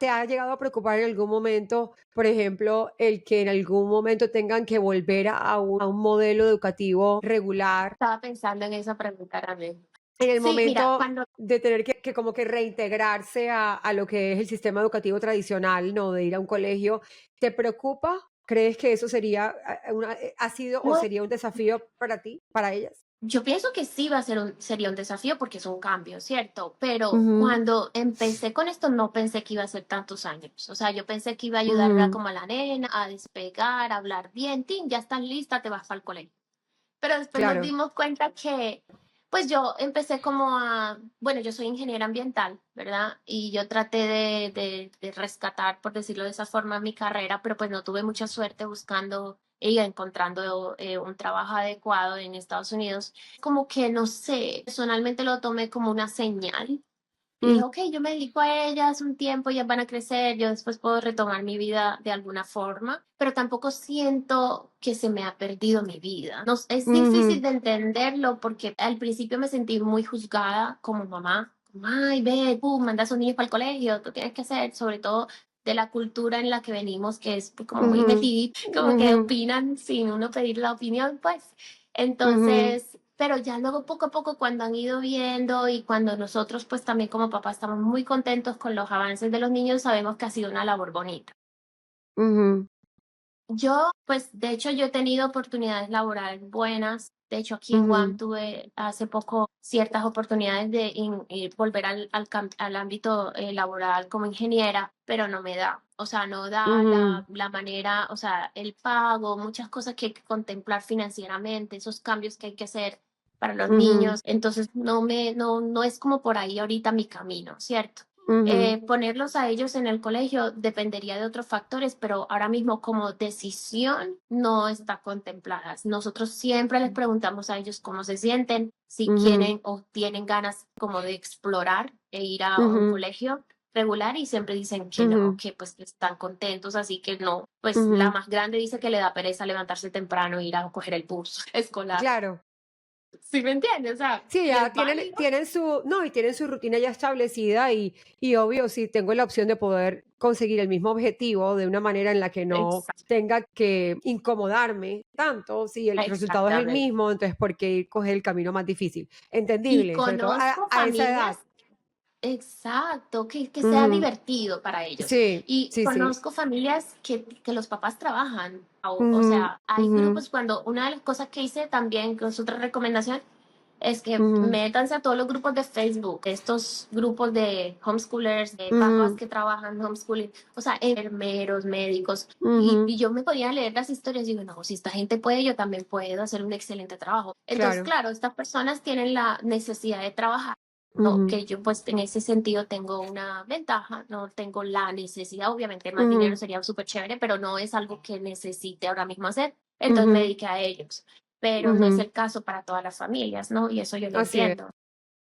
ha llegado a preocupar en algún momento, por ejemplo, el que en algún momento tengan que volver a un modelo educativo regular, Estaba pensando en esa pregunta también. en el Sí, mira, momento cuando de tener que como que reintegrarse a lo que es el sistema educativo tradicional, ¿no? De ir a un colegio, ¿te preocupa? ¿Crees que eso sería ha sido o no, sería un desafío para ti, para ellas? yo pienso que sí va a ser sería un desafío porque es un cambio, ¿cierto? Pero Ujú, cuando empecé con esto no pensé que iba a ser tantos años. O sea, yo pensé que iba a ayudarla ujú, como a la nena a despegar, a hablar bien, tin, ya estás lista, te vas para el colegio. Pero después nos claro. dimos cuenta que, pues yo empecé como bueno, yo soy ingeniera ambiental, ¿verdad? Y yo traté de rescatar, por decirlo de esa forma, mi carrera, pero pues no tuve mucha suerte buscando y encontrando un trabajo adecuado en Estados Unidos. Como que, no sé, personalmente lo tomé como una señal y Mm, dije, ok, yo me dedico a ellas un tiempo, ellas van a crecer, yo después puedo retomar mi vida de alguna forma, pero tampoco siento que se me ha perdido mi vida. No, es difícil ujú, de entenderlo porque al principio me sentí muy juzgada como mamá. Como, ay, ve, tú mandas a sus niños para el colegio, tú tienes que hacer, sobre todo de la cultura en la que venimos, que es como muy ujú, metidita, como que ujú, opinan sin uno pedir la opinión, pues. ujú, Entonces, pero ya luego poco a poco cuando han ido viendo y cuando nosotros pues también como papás estamos muy contentos con los avances de los niños, sabemos que ha sido una labor bonita. ujú, Yo, pues, de hecho, yo he tenido oportunidades laborales buenas. De hecho, aquí en Guam ujú, tuve hace poco ciertas oportunidades de volver al ámbito laboral como ingeniera, pero no me da. O sea, no da ujú, la manera, o sea, el pago, muchas cosas que hay que contemplar financieramente, esos cambios que hay que hacer para los ujú, niños. Entonces, no es como por ahí ahorita mi camino, ¿cierto? ujú, Ponerlos a ellos en el colegio dependería de otros factores, pero ahora mismo como decisión no está contemplada. Nosotros siempre les preguntamos a ellos cómo se sienten, si ujú, quieren o tienen ganas como de explorar e ir a un ujú, colegio regular y siempre dicen que no, ujú, que pues que están contentos, así que no. Pues la ujú. más grande dice que le da pereza levantarse temprano e ir a coger el bus escolar. Claro. ¿Sí me entiendes? O sea, Sí, y ya es válido. tienen su no, y tienen su rutina ya establecida y obvio, si tengo la opción de poder conseguir el mismo objetivo de una manera en la que no tenga que incomodarme tanto, si el resultado es el Exactamente. mismo, entonces, ¿por qué ir coger el camino más difícil? Y Entendible, sobre todo conozco a esa edad. familias, exacto, que sea Ujú. divertido para ellos. Sí, Y sí, sí. conozco familias que los papás trabajan. O Ujú, sea, hay ujú, grupos cuando una de las cosas que hice también, que es otra recomendación, es que ujú, métanse a todos los grupos de Facebook, estos grupos de homeschoolers, de papás ujú, que trabajan homeschooling, o sea, enfermeros, médicos. ujú. Y yo me podía leer las historias y digo, no, si esta gente puede, yo también puedo hacer un excelente trabajo. Entonces, Claro. claro, estas personas tienen la necesidad de trabajar. No, Ujú, que yo pues en ese sentido tengo una ventaja, no tengo la necesidad, obviamente más dinero ujú, sería súper chévere, pero no es algo que necesite ahora mismo hacer, entonces me ujú, dediqué a ellos, pero no es ujú. el caso para todas las familias, ¿no? Y eso yo lo Así es. entiendo.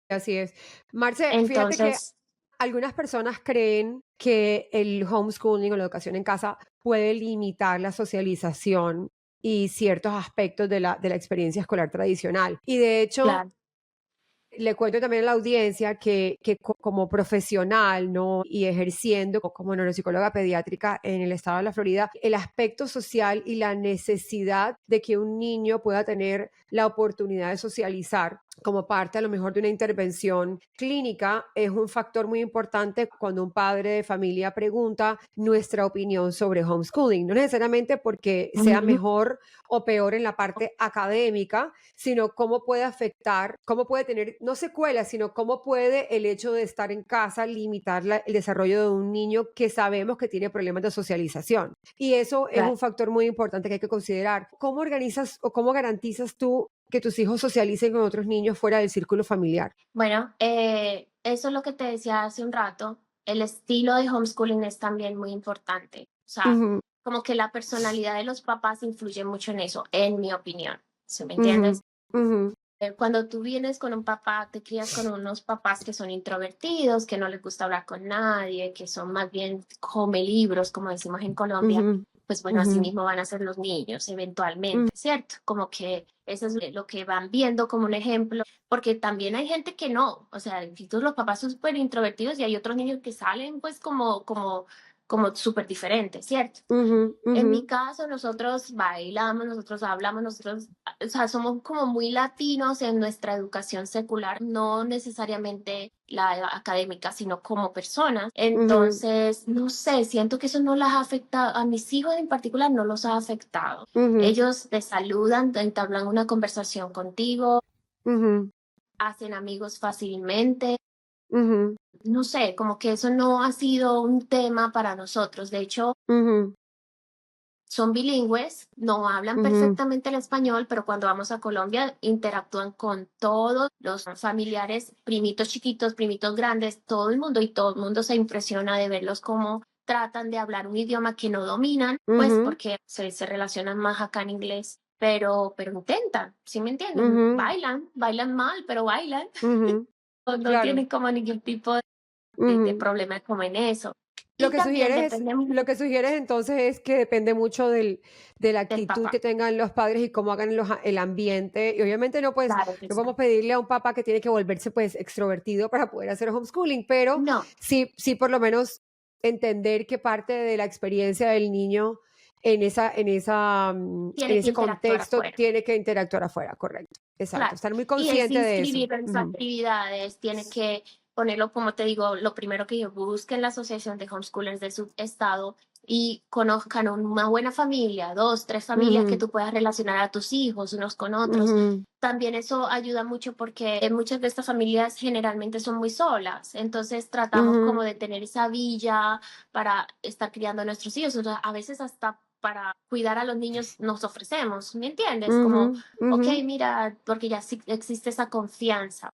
Así es. Marce, fíjate que Entonces, algunas personas creen que el homeschooling o la educación en casa puede limitar la socialización y ciertos aspectos de la experiencia escolar tradicional. Y de hecho, claro, le cuento también a la audiencia que como profesional, ¿no? Y ejerciendo como neuropsicóloga pediátrica en el estado de la Florida, el aspecto social y la necesidad de que un niño pueda tener la oportunidad de socializar como parte a lo mejor de una intervención clínica, es un factor muy importante cuando un padre de familia pregunta nuestra opinión sobre homeschooling. No necesariamente porque sea Ujú. mejor o peor en la parte académica, sino cómo puede afectar, cómo puede tener, no secuelas, sino cómo puede el hecho de estar en casa limitar el desarrollo de un niño que sabemos que tiene problemas de socialización. Y eso es Claro. un factor muy importante que hay que considerar. ¿Cómo organizas o cómo garantizas tú que tus hijos socialicen con otros niños fuera del círculo familiar? Bueno, eso es lo que te decía hace un rato. El estilo de homeschooling es también muy importante. O sea, Ujú, como que la personalidad de los papás influye mucho en eso, en mi opinión. ¿Sí me ujú, entiendes? ujú, Cuando tú vienes con un papá, te crías con unos papás que son introvertidos, que no les gusta hablar con nadie, que son más bien come libros, como decimos en Colombia, ujú, pues bueno, así ujú, mismo van a ser los niños ujú, eventualmente, ¿cierto? Como que eso es lo que van viendo como un ejemplo, porque también hay gente que no, o sea, si todos los papás son súper introvertidos y hay otros niños que salen pues como súper diferentes, ¿cierto? ujú, En ujú, mi caso, nosotros bailamos, nosotros hablamos, nosotros, o sea, somos como muy latinos en nuestra educación secular, no necesariamente la académica, sino como personas. ujú, Entonces, no sé, siento que eso no las ha afectado, a mis hijos en particular no los ha afectado. ujú, Ellos te saludan, te entablan una conversación contigo, ujú, hacen amigos fácilmente. ujú, No sé, como que eso no ha sido un tema para nosotros. De hecho, ujú, son bilingües, no hablan ujú, perfectamente el español, pero cuando vamos a Colombia interactúan con todos los familiares, primitos chiquitos, primitos grandes, todo el mundo y todo el mundo se impresiona de verlos cómo tratan de hablar un idioma que no dominan, pues ujú, porque se relacionan más acá en inglés, pero intentan, ¿sí me entienden? ujú, Bailan mal, pero bailan, ujú. no Claro. tienen como ningún tipo de Ujú. problema como en eso. Lo Y que también sugieres es, depende mucho lo que sugieres entonces es que depende mucho de la del actitud que papá. tengan los padres y cómo hagan el ambiente. Y obviamente no, pues, Claro que no sí. podemos pedirle a un papá que tiene que volverse pues extrovertido para poder hacer homeschooling, pero No, sí por lo menos entender que parte de la experiencia del niño en tiene que ese interactuar contexto afuera. tiene que interactuar afuera, correcto. Exacto. Claro. Estar muy Y es consciente de eso. inscribirlo en sus Ujú. actividades, tiene que ponerlo, como te digo, lo primero que yo busque en la asociación de homeschoolers de su estado y conozcan una buena familia, dos, tres familias que Ujú, tú puedas relacionar a tus hijos unos con otros. ujú, También eso ayuda mucho porque muchas de estas familias generalmente son muy solas, entonces tratamos como ujú, de tener esa villa para estar criando a nuestros hijos. O sea, a veces hasta para cuidar a los niños nos ofrecemos, ¿me entiendes? ujú, Como ok, ujú, mira, porque ya sí existe esa confianza.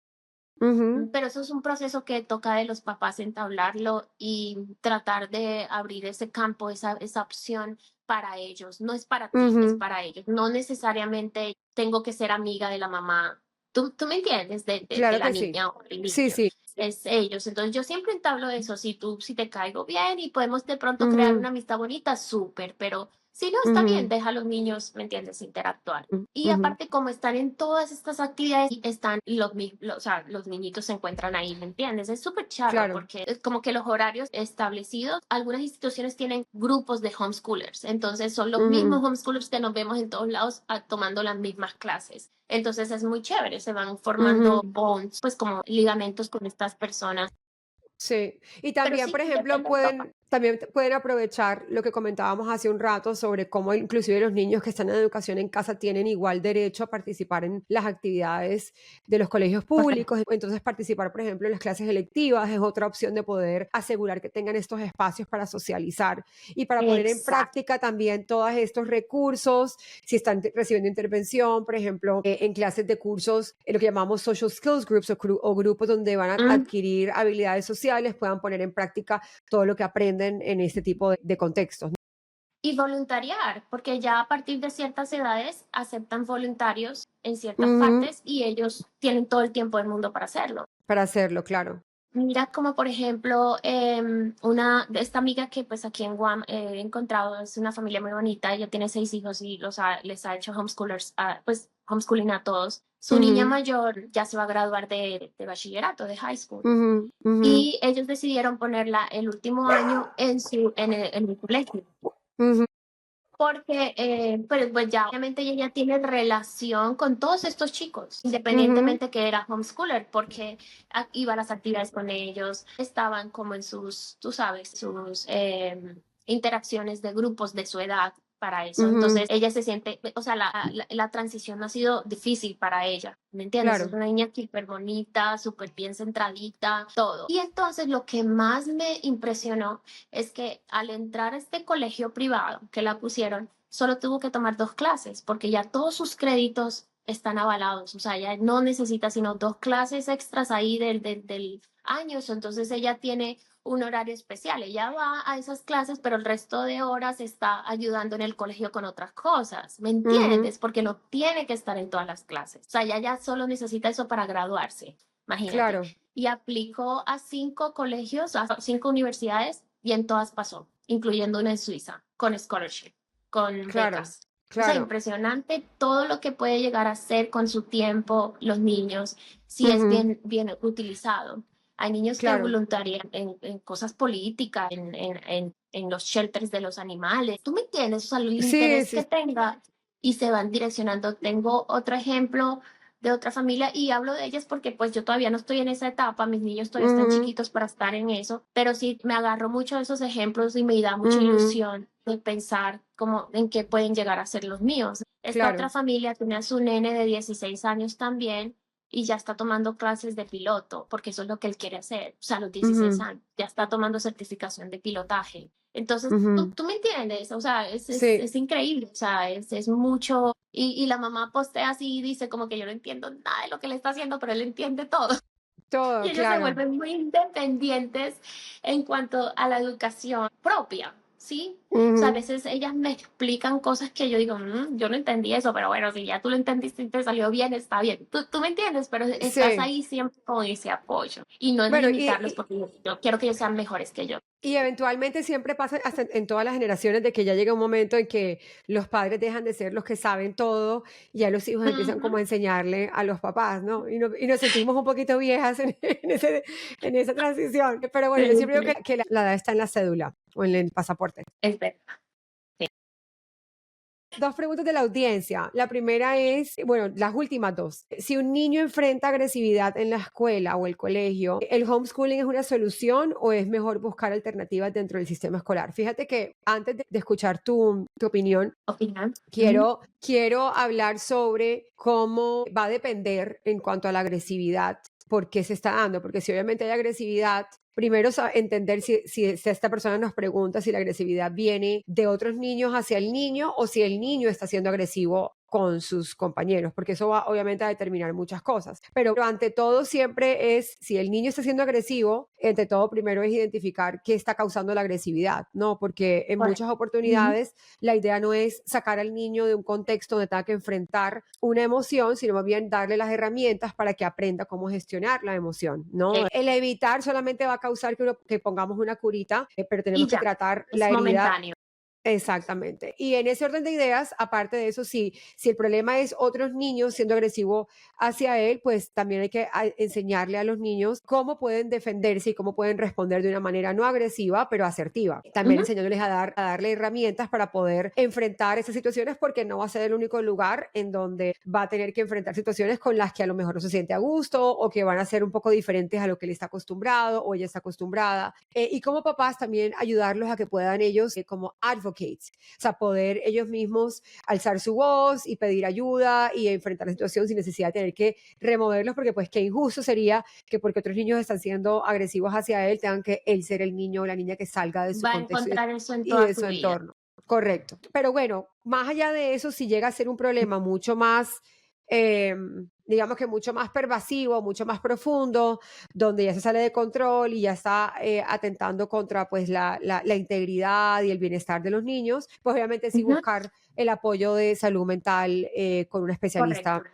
ujú. Pero eso es un proceso que toca de los papás entablarlo y tratar de abrir ese campo, esa opción para ellos. No es para ti, es Ujú, para ellos. No necesariamente tengo que ser amiga de la mamá. ¿Tú me entiendes? De claro la que sí. niña o del Sí, niño. sí. Es ellos. Entonces yo siempre entablo eso. Si te caigo bien y podemos de pronto crear Ujú, una amistad bonita, súper. Pero si no, está bien, ujú, deja a los niños, ¿me entiendes? Interactuar. Y ujú. aparte, como están en todas estas actividades, están o sea, los niñitos se encuentran ahí, ¿me entiendes? Es súper charro Claro. porque es como que los horarios establecidos, algunas instituciones tienen grupos de homeschoolers, entonces son los Ujú, mismos homeschoolers que nos vemos en todos lados tomando las mismas clases. Entonces es muy chévere, se van formando ujú. bonds, pues como ligamentos con estas personas. Sí, y Pero también, sí, por ejemplo, depende del papá. pueden aprovechar lo que comentábamos hace un rato sobre cómo inclusive los niños que están en educación en casa tienen igual derecho a participar en las actividades de los colegios Correcto. públicos. Entonces, participar, por ejemplo, en las clases electivas es otra opción de poder asegurar que tengan estos espacios para socializar y para poner en Exacto. práctica también todos estos recursos, si están recibiendo intervención, por ejemplo, en clases de cursos, lo que llamamos social skills groups o grupos donde van a Mm. adquirir habilidades sociales, puedan poner en práctica todo lo que aprenden en este tipo de contextos, ¿no? Y voluntariar, porque ya a partir de ciertas edades aceptan voluntarios en ciertas Ujú, partes y ellos tienen todo el tiempo del mundo para hacerlo. para hacerlo, claro. Mira como por ejemplo, una de esta amiga que pues aquí en Guam he encontrado, es una familia muy bonita, ella tiene 6 hijos y les ha hecho homeschoolers, pues homeschooling a todos. Su niña Ujú, mayor ya se va a graduar de bachillerato, de high school. ujú, ujú, Y ellos decidieron ponerla el último año en el colegio. ujú. Porque, pero pues ya obviamente ella tiene relación con todos estos chicos, Ujú, independientemente que era homeschooler, porque iba a las actividades con ellos, estaban como en sus, tú sabes, sus interacciones de grupos de su edad para eso. ujú, Entonces ella se siente, o sea, la transición no ha sido difícil para ella, ¿me entiendes? Es claro. una niña súper bonita, súper bien centradita, todo. Y entonces lo que más me impresionó es que al entrar a este colegio privado que la pusieron, solo tuvo que tomar 2 clases porque ya todos sus créditos están avalados, o sea, ya no necesita sino 2 clases extras ahí del año, entonces ella tiene un horario especial, ella va a esas clases, pero el resto de horas está ayudando en el colegio con otras cosas, ¿me Ujú, entiendes? Porque no tiene que estar en todas las clases, o sea, ella ya solo necesita eso para graduarse, imagínate. claro. Y aplicó a 5 colegios, a 5 universidades y en todas pasó, incluyendo una en Suiza, con scholarship, con Claro, becas. O sea, claro. impresionante todo lo que puede llegar a hacer con su tiempo los niños si es Ujú, bien utilizado. Hay niños que claro. voluntarian en cosas políticas, en los shelters de los animales. ¿Tú me entiendes? O sea, el Sí, interés que sí. tenga y se van direccionando. Tengo otro ejemplo de otra familia y hablo de ellas porque pues yo todavía no estoy en esa etapa, mis niños todavía están Ujú, chiquitos para estar en eso, pero sí me agarro mucho de esos ejemplos y me da mucha ujú, ilusión de pensar como en qué pueden llegar a ser los míos. Esta otra claro. familia tiene a su nene de 16 años también y ya está tomando clases de piloto, porque eso es lo que él quiere hacer, o sea, a los 16 Ujú, años, ya está tomando certificación de pilotaje. Entonces, ujú, tú me entiendes, o sea, sí, es increíble, o sea, es mucho. Y la mamá postea así y dice como que yo no entiendo nada de lo que le está haciendo, pero él entiende todo. Y todo, ellos se claro. vuelven muy independientes en cuanto a la educación propia, ¿sí? O sea, a Ujú, veces ellas me explican cosas que yo digo, yo no entendí eso, pero bueno, si ya tú lo entendiste y te salió bien, está bien. Tú me entiendes, pero estás sí. ahí siempre con ese apoyo. Y no es Bueno, limitarlos porque yo quiero que ellos sean mejores que yo. y eventualmente siempre pasa hasta en todas las generaciones de que ya llega un momento en que los padres dejan de ser los que saben todo y ya los hijos empiezan como a Ujú. enseñarle a los papás, ¿no? Y nos sentimos un poquito viejas en esa transición. Pero bueno, yo Sí, siempre digo sí, que la edad está en la cédula o en el pasaporte. es verdad. Dos preguntas de la audiencia. La primera es, bueno, las últimas dos. Si un niño enfrenta agresividad en la escuela o el colegio, ¿el homeschooling es una solución o es mejor buscar alternativas dentro del sistema escolar? Fíjate que antes de escuchar tu opinión, ¿Opinan? Ujú. quiero hablar sobre cómo va a depender en cuanto a la agresividad, por qué se está dando, porque si obviamente hay agresividad, primero entender si esta persona nos pregunta si la agresividad viene de otros niños hacia el niño o si el niño está siendo agresivo con sus compañeros, porque eso va obviamente a determinar muchas cosas. Pero ante todo siempre es, si el niño está siendo agresivo, entre todo primero es identificar qué está causando la agresividad, ¿no? Porque en muchas Correcto. Ujú. oportunidades la idea no es sacar al niño de un contexto donde tenga que enfrentar una emoción, sino más bien darle las herramientas para que aprenda cómo gestionar la emoción, ¿no? Eh, El evitar solamente va a causar que pongamos una curita, pero tenemos y que ya, tratar es la herida. momentáneo. Exactamente. Y en ese orden de ideas, aparte de eso, sí, si el problema es otros niños siendo agresivos hacia él, pues también hay que enseñarle a los niños cómo pueden defenderse y cómo pueden responder de una manera no agresiva, pero asertiva. También Ujú. enseñándoles a darle herramientas para poder enfrentar esas situaciones, porque no va a ser el único lugar en donde va a tener que enfrentar situaciones con las que a lo mejor no se siente a gusto o que van a ser un poco diferentes a lo que él está acostumbrado o ella está acostumbrada. Y como papás también ayudarlos a que puedan ellos como advocates, o sea, poder ellos mismos alzar su voz y pedir ayuda y enfrentar la situación sin necesidad de tener que removerlos, porque pues qué injusto sería que porque otros niños están siendo agresivos hacia él, tengan que él ser el niño o la niña que salga de su Va a contexto encontrar eso en y toda de su su vida. entorno. Correcto. Pero bueno, más allá de eso, si llega a ser un problema mucho más, eh, digamos que mucho más pervasivo, mucho más profundo, donde ya se sale de control y ya está atentando contra pues la integridad y el bienestar de los niños, pues obviamente sí Ujú. buscar el apoyo de salud mental con un Correcto. especialista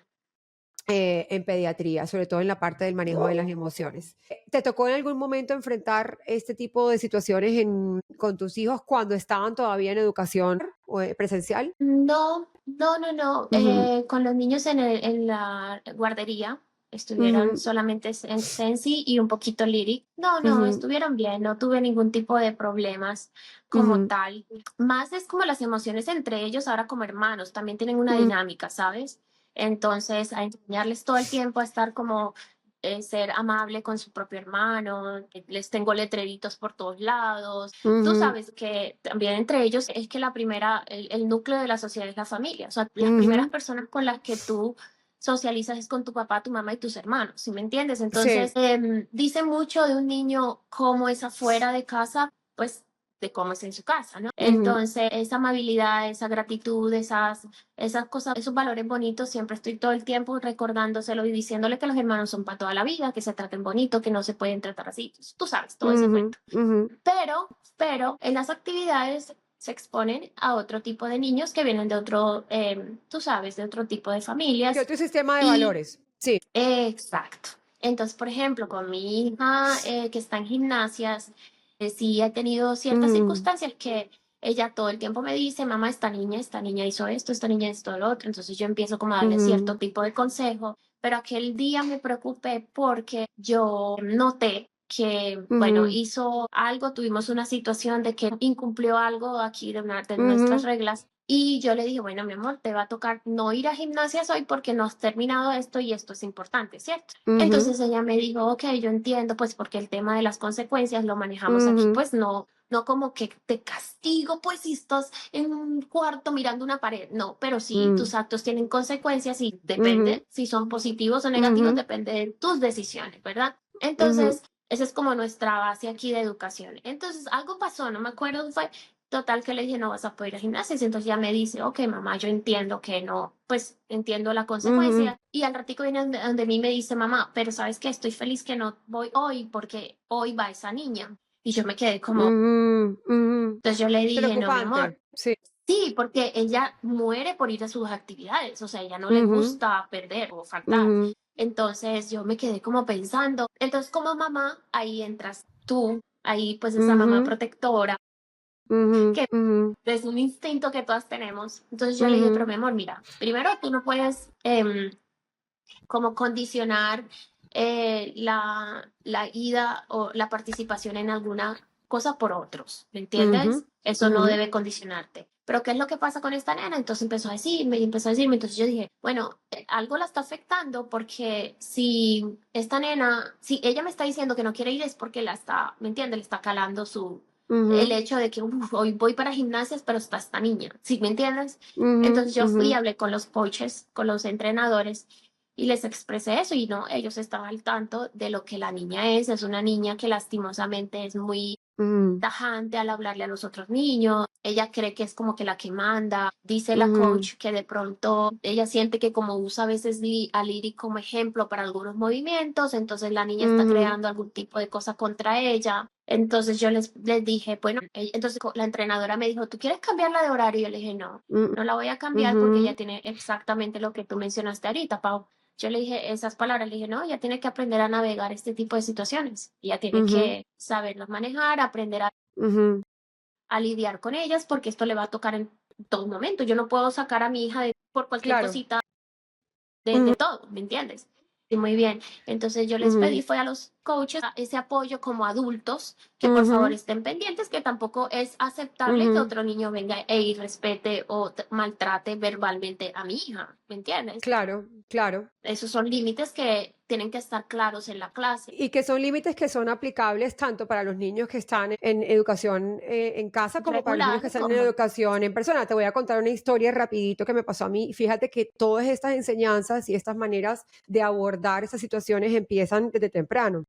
en pediatría, sobre todo en la parte del manejo de las emociones. ¿Te tocó en algún momento enfrentar este tipo de situaciones con tus hijos cuando estaban todavía en educación presencial? No, no, no, no. Ujú, Con los niños en la guardería, Estuvieron Ujú, solamente en Sensi y un poquito Lyric. No, ujú, estuvieron bien, no tuve ningún tipo de problemas como ujú, tal. Más es como las emociones entre ellos ahora como hermanos, también tienen una ujú, dinámica, ¿sabes? Entonces, a enseñarles todo el tiempo a estar como ser amable con su propio hermano, les tengo letreritos por todos lados. Tú ujú, sabes que también entre ellos es que el núcleo de la sociedad es la familia, o sea, las primeras ujú. personas con las que tú socializas es con tu papá, tu mamá y tus hermanos, ¿sí me entiendes? Sí. Entonces, dice mucho de un niño cómo es afuera de casa, pues de cómo es en su casa, ¿no? Ujú, Entonces, esa amabilidad, esa gratitud, esas cosas, esos valores bonitos, siempre estoy todo el tiempo recordándoselo y diciéndole que los hermanos son para toda la vida, que se traten bonito, que no se pueden tratar así. Tú sabes, todo ese ujú, cuento. ujú. Pero en las actividades se exponen a otro tipo de niños que vienen de otro, tú sabes, de otro tipo de ¿Qué familias. otro sistema de Y valores? Sí. exacto. Entonces, por ejemplo, con mi hija que está en gimnasias, sí he tenido ciertas Ujú, circunstancias que ella todo el tiempo me dice, mamá, esta niña hizo esto, esta niña hizo lo otro. Entonces yo empiezo como a darle cierto ujú, tipo de consejo, pero aquel día me preocupé porque yo noté que, bueno, ujú, hizo algo, tuvimos una situación de que incumplió algo aquí de nuestras ujú, reglas y yo le dije, bueno, mi amor, te va a tocar no ir a gimnasias hoy porque no has terminado esto y esto es importante, ¿cierto? ujú, Entonces ella me dijo, ok, yo entiendo, pues porque el tema de las consecuencias lo manejamos aquí, ujú, pues no como que te castigo, pues si estás en un cuarto mirando una pared, no, pero sí, ujú, tus actos tienen consecuencias y ujú, depende, si son positivos o negativos, ujú, depende de tus decisiones, ¿verdad? ujú, Entonces, esa es como nuestra base aquí de educación. Entonces, algo pasó, no me acuerdo, fue total que le dije, no vas a poder ir a gimnasios. Entonces ya me dice, ok, mamá, yo entiendo que no, pues entiendo la ujú, consecuencia. Y al ratico viene donde mí me dice, mamá, pero sabes que estoy feliz que no voy hoy porque hoy va esa niña. Y yo me quedé como, ujú, ujú. entonces yo le dije, no, mi amor, Preocupante. Sí. sí, porque ella muere por ir a sus actividades, o sea, ella no le Ujú, gusta perder o faltar. ujú, Entonces yo me quedé como pensando, entonces como mamá, ahí entras tú, ahí pues esa mamá ujú, protectora ujú, que ujú, es un instinto que todas tenemos. Entonces yo le dije, pero ujú, mi amor, mira, primero tú no puedes como condicionar la ida o la participación en alguna cosa por otros, ¿me ujú, entiendes? Eso no ujú, debe condicionarte. Pero ¿qué es lo que pasa con esta nena? Entonces empezó a decirme y empezó a decirme. Entonces yo dije, bueno, algo la está afectando porque si esta nena, si ella me está diciendo que no quiere ir es porque la está, ¿me entiendes? Le está calando el ujú, hecho de que "Uf, hoy voy para gimnasias, pero está esta niña, ¿sí me entiendes? ujú, Entonces yo ujú, fui, hablé con los coaches, con los entrenadores y les expresé eso y no, ellos estaban al tanto de lo que la niña es una niña que lastimosamente es muy ujú, tajante al hablarle a los otros niños, ella cree que es como que la que manda, dice la ujú, coach que de pronto ella siente que como usa a veces a Liri como ejemplo para algunos movimientos, entonces la niña está ujú, creando algún tipo de cosa contra ella. Entonces yo les dije, bueno, entonces la entrenadora me dijo, ¿tú quieres cambiarla de horario? Y yo le dije, no, ujú, no la voy a cambiar porque ella ujú, tiene exactamente lo que tú mencionaste ahorita, Pau. Yo le dije esas palabras, le dije, no, ella tiene que aprender a navegar este tipo de situaciones. Ella tiene ujú, que saberlos manejar, aprender ujú, a lidiar con ellas porque esto le va a tocar en todo momento. Yo no puedo sacar a mi hija por cualquier claro. cosita Ujú, de todo, ¿me entiendes? Y muy bien. Entonces yo les ujú, pedí, fue a los coaches, ese apoyo como adultos, que por favor ujú, estén pendientes, que tampoco es aceptable que ujú. otro niño venga e irrespete o maltrate verbalmente a mi hija, ¿me entiendes? Claro, claro. Esos son límites que tienen que estar claros en la clase. Y que son límites que son aplicables tanto para los niños que están en educación en casa como para los niños Regular, que están en como educación en persona. Te voy a contar una historia rapidito que me pasó a mí. Fíjate que todas estas enseñanzas y estas maneras de abordar esas situaciones empiezan desde temprano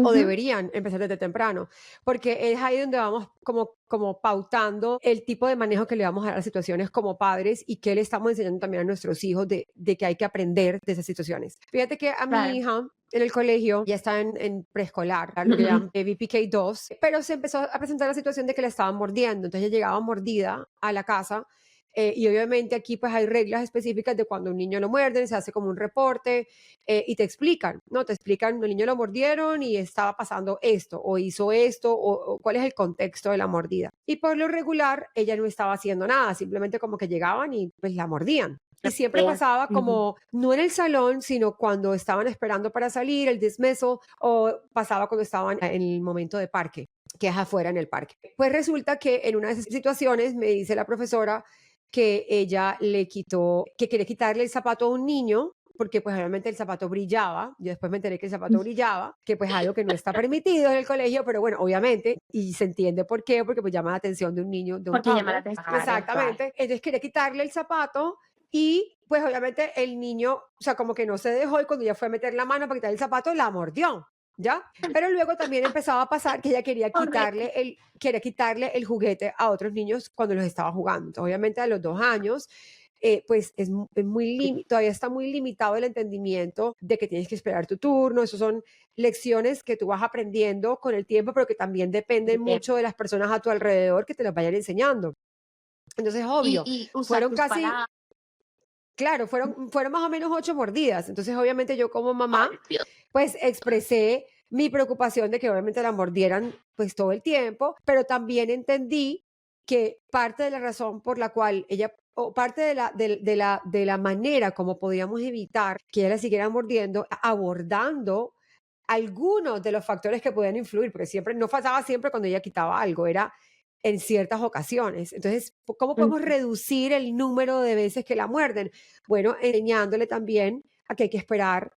o ujú, deberían empezar desde temprano, porque es ahí donde vamos como pautando el tipo de manejo que le vamos a dar a las situaciones como padres y que le estamos enseñando también a nuestros hijos de que hay que aprender de esas situaciones. Fíjate que a mi claro. hija en el colegio ya está en preescolar, lo que Ujú, llaman BPK2, pero se empezó a presentar la situación de que le estaban mordiendo, entonces ella llegaba mordida a la casa y obviamente aquí pues hay reglas específicas de cuando un niño lo muerden, se hace como un reporte, y te explican, ¿no? Te explican, el niño lo mordieron y estaba pasando esto, o hizo esto, o cuál es el contexto de la mordida. Y por lo regular, ella no estaba haciendo nada, simplemente como que llegaban y pues la mordían. Y siempre pasaba Ujú. como, no en el salón, sino cuando estaban esperando para salir, el dismissal, o pasaba cuando estaban en el momento de parque, que es afuera en el parque. Pues resulta que en una de esas situaciones me dice la profesora que ella que quería quitarle el zapato a un niño porque pues obviamente el zapato brillaba, yo después me enteré que el zapato brillaba, que pues algo que no está permitido en el colegio, pero bueno, obviamente, y se entiende por qué, porque pues llama la atención de un niño, de un Porque llama la toddler, atención. exactamente, entonces quería quitarle el zapato y pues obviamente el niño, o sea, como que no se dejó y cuando ella fue a meter la mano para quitar el zapato, la mordió. ¿Ya? Pero luego también empezaba a pasar que ella Horrible. quería quitarle el juguete a otros niños cuando los estaba jugando. Entonces, obviamente a los 2 años pues todavía está muy limitado el entendimiento de que tienes que esperar tu turno. Esas son lecciones que tú vas aprendiendo con el tiempo, pero que también dependen mucho de las personas a tu alrededor que te las vayan enseñando. Entonces, obvio, Y usar fueron tus casi, palabras. claro, fueron más o menos 8 mordidas. Entonces, obviamente, yo como mamá, Ay, Dios. pues expresé mi preocupación de que obviamente la mordieran pues todo el tiempo, pero también entendí que parte de la razón por la cual ella, o parte de la manera como podíamos evitar que ella la siguiera mordiendo, abordando algunos de los factores que podían influir, porque siempre, no pasaba siempre cuando ella quitaba algo, era en ciertas ocasiones. Entonces, ¿cómo podemos Ujú. reducir el número de veces que la muerden? Bueno, enseñándole también a que hay que esperar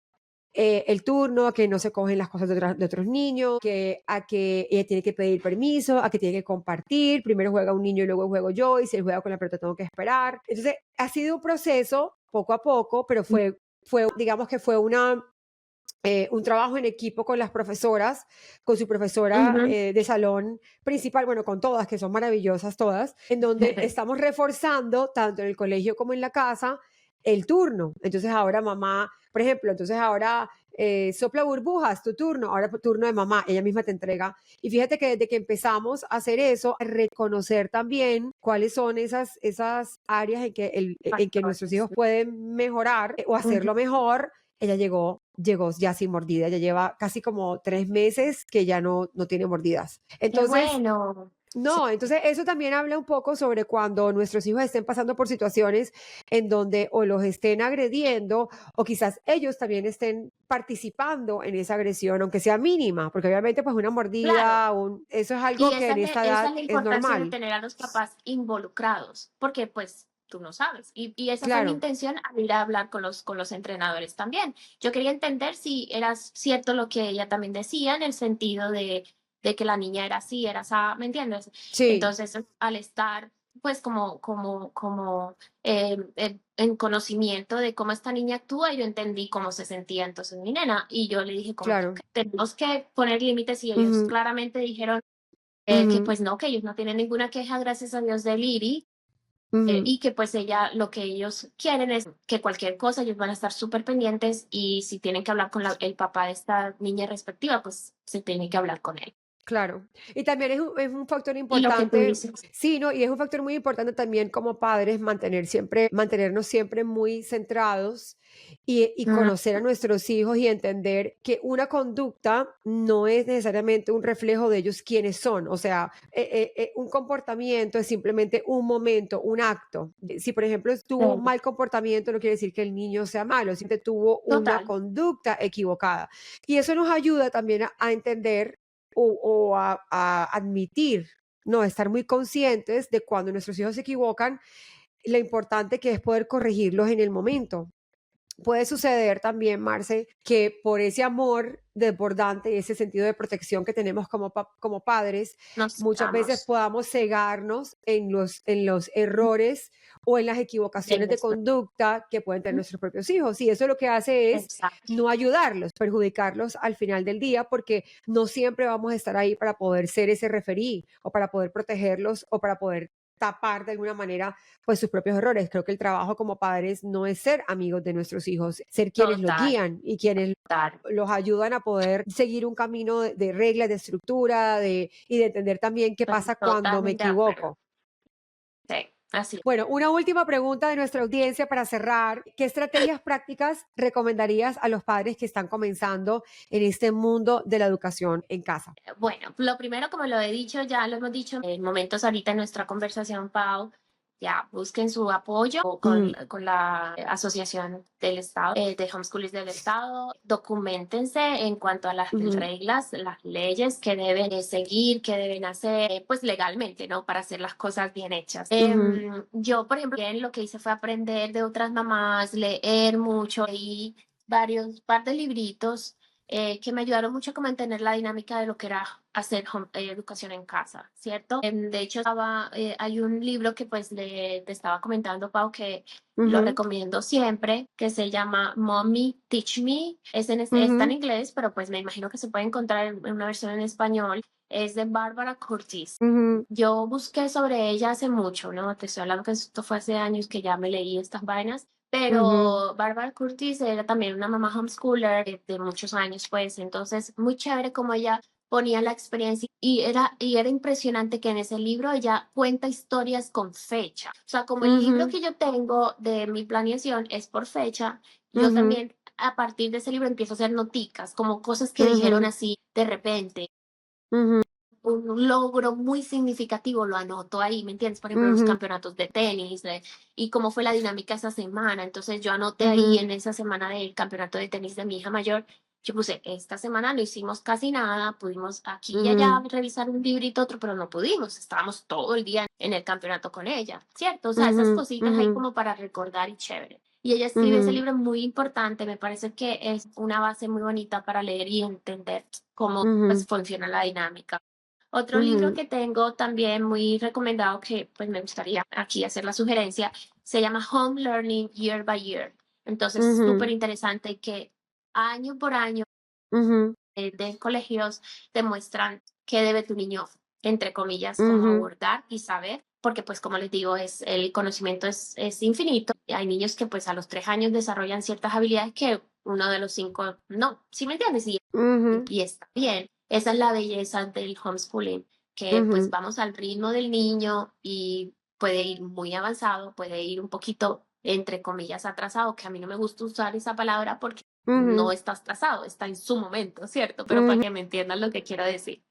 el turno, a que no se cogen las cosas de otros niños, a que ella tiene que pedir permiso, a que tiene que compartir, primero juega un niño y luego juego yo, y si él juega con la pelota tengo que esperar. Entonces, ha sido un proceso poco a poco, pero digamos que fue un trabajo en equipo con las profesoras, con su profesora Ujú. de salón principal, bueno, con todas, que son maravillosas todas, en donde estamos reforzando, tanto en el colegio como en la casa, el turno. Entonces ahora mamá, por ejemplo, entonces ahora sopla burbujas, tu turno, ahora turno de mamá, ella misma te entrega. Y fíjate que desde que empezamos a hacer eso, a reconocer también cuáles son esas áreas en que nuestros Factores. hijos pueden mejorar o Ujú. hacerlo mejor, ella llegó ya sin mordida, ya lleva casi como 3 meses que ya no tiene mordidas. Qué Entonces, bueno. Sí, no, entonces eso también habla un poco sobre cuando nuestros hijos estén pasando por situaciones en donde o los estén agrediendo o quizás ellos también estén participando en esa agresión, aunque sea mínima, porque obviamente pues una claro. mordida, eso es Y algo que en esta esa edad es la es importancia de normal. tener a los papás involucrados, porque pues tú no sabes. Y esa fue mi Claro, intención al ir a hablar con los entrenadores también. Yo quería entender si era cierto lo que ella también decía, en el sentido de que la niña era así, era esa, ¿me entiendes? sí, Entonces, al estar pues como en conocimiento de cómo esta niña actúa, yo entendí cómo se sentía entonces mi nena. Y yo le dije como que claro. tenemos que poner límites y ellos Ujú, claramente dijeron que ujú, pues no, que ellos no tienen ninguna queja, gracias a Dios, de Liri, ujú. y que pues ella lo que ellos quieren es que cualquier cosa ellos van a estar súper pendientes y si tienen que hablar con el papá de esta niña respectiva, pues se tiene que hablar con él. Claro. Y también es un factor Y lo que tú importante, dices, sí, ¿no? Y es un factor muy importante también como padres mantenernos siempre muy centrados y mm, conocer a nuestros hijos y entender que una conducta no es necesariamente un reflejo de ellos quiénes son. O sea, un comportamiento es simplemente un momento, un acto. Si, por ejemplo, tuvo un mal comportamiento, no quiere decir que el niño sea malo, simplemente tuvo una total, conducta equivocada. Y eso nos ayuda también a entender o a admitir, no, estar muy conscientes de cuando nuestros hijos se equivocan, lo importante que es poder corregirlos en el momento. Puede suceder también, Marce, que por ese amor desbordante y ese sentido de protección que tenemos como padres, nos muchas veces damos podamos cegarnos en los errores o en las de equivocaciones de nuestro. conducta que pueden tener nuestros propios hijos. Y eso lo que hace es Exacto, no ayudarlos, perjudicarlos al final del día, porque no siempre vamos a estar ahí para poder ser ese referí o para poder protegerlos o para poder tapar de alguna manera pues sus propios errores. Creo que el trabajo como padres no es ser amigos de nuestros hijos, ser quienes los total, guían y quienes total, los ayudan a poder seguir un camino de reglas, de estructura, y de entender también qué estoy pasa cuando me totalmente de acuerdo. equivoco. Sí, así. Bueno, una última pregunta de nuestra audiencia para cerrar. ¿Qué estrategias prácticas recomendarías a los padres que están comenzando en este mundo de la educación en casa? Bueno, lo primero, como lo he dicho, ya lo hemos dicho en momentos ahorita en nuestra conversación, Pau, ya busquen su apoyo o Ujú, con la Asociación del Estado, de Homeschoolers del Estado. Documentense en cuanto a las ujú, reglas, las leyes que deben seguir, que deben hacer, pues legalmente, ¿no? Para hacer las cosas bien hechas. ujú, Yo, por ejemplo, bien, lo que hice fue aprender de otras mamás, leer mucho, leí varios, par de libritos que me ayudaron mucho a mantener la dinámica de lo que era hacer educación en casa, ¿cierto? De hecho, hay un libro que pues te estaba comentando, Pau, que lo ujú, recomiendo siempre, que se llama Mommy Teach Me. Está en ujú, inglés, pero pues me imagino que se puede encontrar en una versión en español. Es de Barbara Curtis. ujú, Yo busqué sobre ella hace mucho, ¿no? Te estoy hablando que esto fue hace años que ya me leí estas vainas, ujú, pero Barbara Curtis era también una mamá homeschooler de muchos años, pues, entonces muy chévere como ella ponía la experiencia y era impresionante que en ese libro ella cuenta historias con fecha. O sea, como el libro ujú, que yo tengo de mi planeación es por fecha, yo ujú, también a partir de ese libro empiezo a hacer noticas, como cosas que dijeron ujú, así de repente ujú, un logro muy significativo lo anoto ahí, ¿me entiendes? Por ejemplo, los ujú, campeonatos de tenis y cómo fue la dinámica esa semana. Entonces yo anoté ahí ujú, en esa semana del campeonato de tenis de mi hija mayor, yo puse, esta semana no hicimos casi nada, pudimos aquí y allá ujú, revisar un librito, otro, pero no pudimos, estábamos todo el día en el campeonato con ella, ¿cierto? O sea, esas ujú, cositas ahí ujú, como para recordar y chévere. Y ella escribe ese ujú, libro muy importante, me parece que es una base muy bonita para leer y entender cómo pues ujú, funciona la dinámica. Otro libro ujú, que tengo también muy recomendado que pues me gustaría aquí hacer la sugerencia, se llama Home Learning Year by Year. Entonces, súper ujú, interesante que año por año ujú, de colegios te muestran qué debe tu niño, entre comillas, como ujú, abordar y saber, porque pues como les digo, el conocimiento es infinito. Y hay niños que pues a los 3 años desarrollan ciertas habilidades que uno de los 5 no, ¿sí me entiendes? ujú, Y está bien. Esa es la belleza del homeschooling, que pues ujú, vamos al ritmo del niño y puede ir muy avanzado, puede ir un poquito, entre comillas, atrasado, que a mí no me gusta usar esa palabra porque no ujú, está atrasado, está en su momento, ¿cierto? Pero para ujú. que me entiendan lo que quiero decir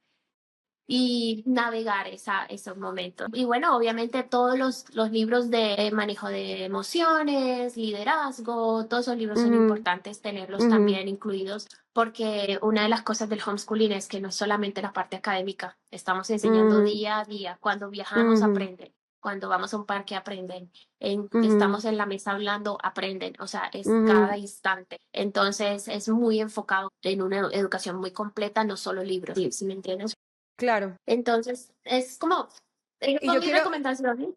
y navegar esos momentos. Y bueno, obviamente todos los libros de manejo de emociones, liderazgo, todos esos libros son Ujú, importantes tenerlos ujú, también incluidos porque una de las cosas del homeschooling es que no es solamente la parte académica, estamos enseñando ujú, día a día, cuando viajamos ujú, aprenden. Cuando vamos a un parque aprenden, ujú, estamos en la mesa hablando, aprenden, o sea, es ujú. cada instante. Entonces es muy enfocado en una educación muy completa, no solo libros, ¿sí me entiendes? Claro. Entonces, es como, esas Y son yo mis quiero, recomendaciones.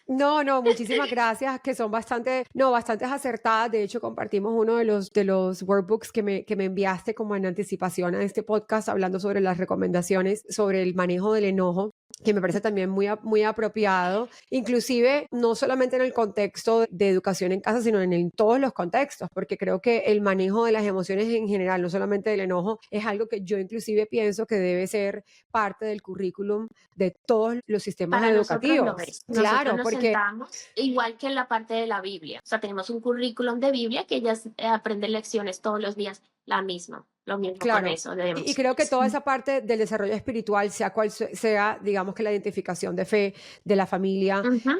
no, no, muchísimas gracias, que son bastante, no, bastantes acertadas. De hecho, compartimos uno de los workbooks que me enviaste como en anticipación a este podcast, hablando sobre las recomendaciones, sobre el manejo del enojo, que me parece también muy, muy apropiado, inclusive no solamente en el contexto de educación en casa, sino en todos los contextos, porque creo que el manejo de las emociones en general, no solamente del enojo, es algo que yo inclusive pienso que debe ser parte del currículum de todos los sistemas Para nosotros lo educativos. es. Nosotros Claro, nos porque, sentamos igual que en la parte de la Biblia. O sea, tenemos un currículum de Biblia que ellas aprenden lecciones todos los días, la misma. Lo mismo con claro, eso y debemos. creo que toda esa parte del desarrollo espiritual, sea cual sea, digamos que la identificación de fe de la familia, Ujú,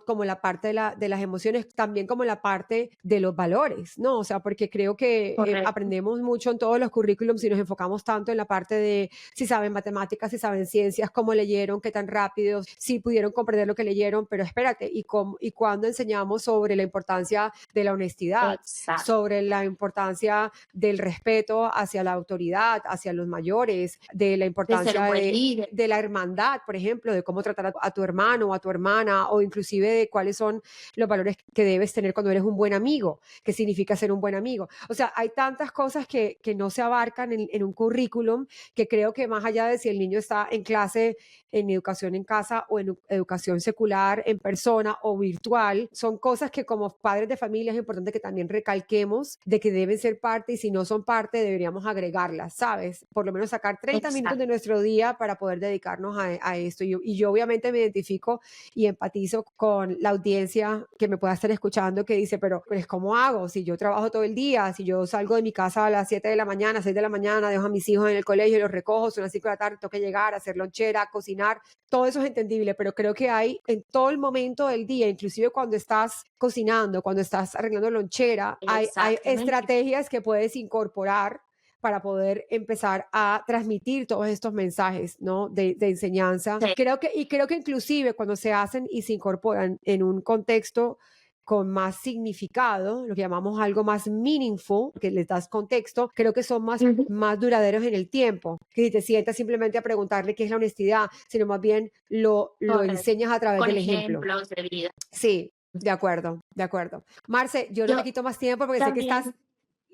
como la parte de las emociones, también como la parte de los valores, ¿no? O sea, porque creo que correcto. aprendemos mucho en todos los currículums y nos enfocamos tanto en la parte de si saben matemáticas, si saben ciencias, cómo leyeron, qué tan rápido, si pudieron comprender lo que leyeron, pero espérate, y cuando enseñamos sobre la importancia de la honestidad, Exacto. sobre la importancia del respeto hacia la autoridad, hacia los mayores, de la De ser un importancia buen líder. de la hermandad, por ejemplo, de cómo tratar a tu hermano o a tu hermana, o inclusive de cuáles son los valores que debes tener cuando eres un buen amigo, qué significa ser un buen amigo. O sea, hay tantas cosas que no se abarcan en un currículum que creo que más allá de si el niño está en clase en educación en casa o en educación secular, en persona o virtual, son cosas que como padres de familia es importante que también recalquemos de que deben ser parte parte y si no son parte deberíamos agregarlas, ¿sabes? Por lo menos sacar 30 minutos de Exacto. nuestro día para poder dedicarnos a esto. Y yo obviamente me identifico y empatizo con la audiencia que me pueda estar escuchando que dice, pero pues ¿cómo hago? Si yo trabajo todo el día, si yo salgo de mi casa a las 7 de la mañana, 6 de la mañana, dejo a mis hijos en el colegio, los recojo, son las 5 de la tarde, tengo que llegar, hacer lonchera, cocinar, todo eso es entendible, pero creo que hay en todo el momento del día, inclusive cuando estás cocinando, cuando estás arreglando lonchera, hay Exactamente. estrategias que puedes incorporar para poder empezar a transmitir todos estos mensajes, ¿no? De enseñanza. Sí. Creo que inclusive cuando se hacen y se incorporan en un contexto con más significado, lo que llamamos algo más meaningful, que les das contexto, creo que son Ujú. más duraderos en el tiempo. Que si te sientas simplemente a preguntarle qué es la honestidad, sino más bien lo Correcto. enseñas a través Con del ejemplo. ejemplos de vida. Sí, de acuerdo, de acuerdo. Marce, yo no te Yo quito más tiempo porque sé que también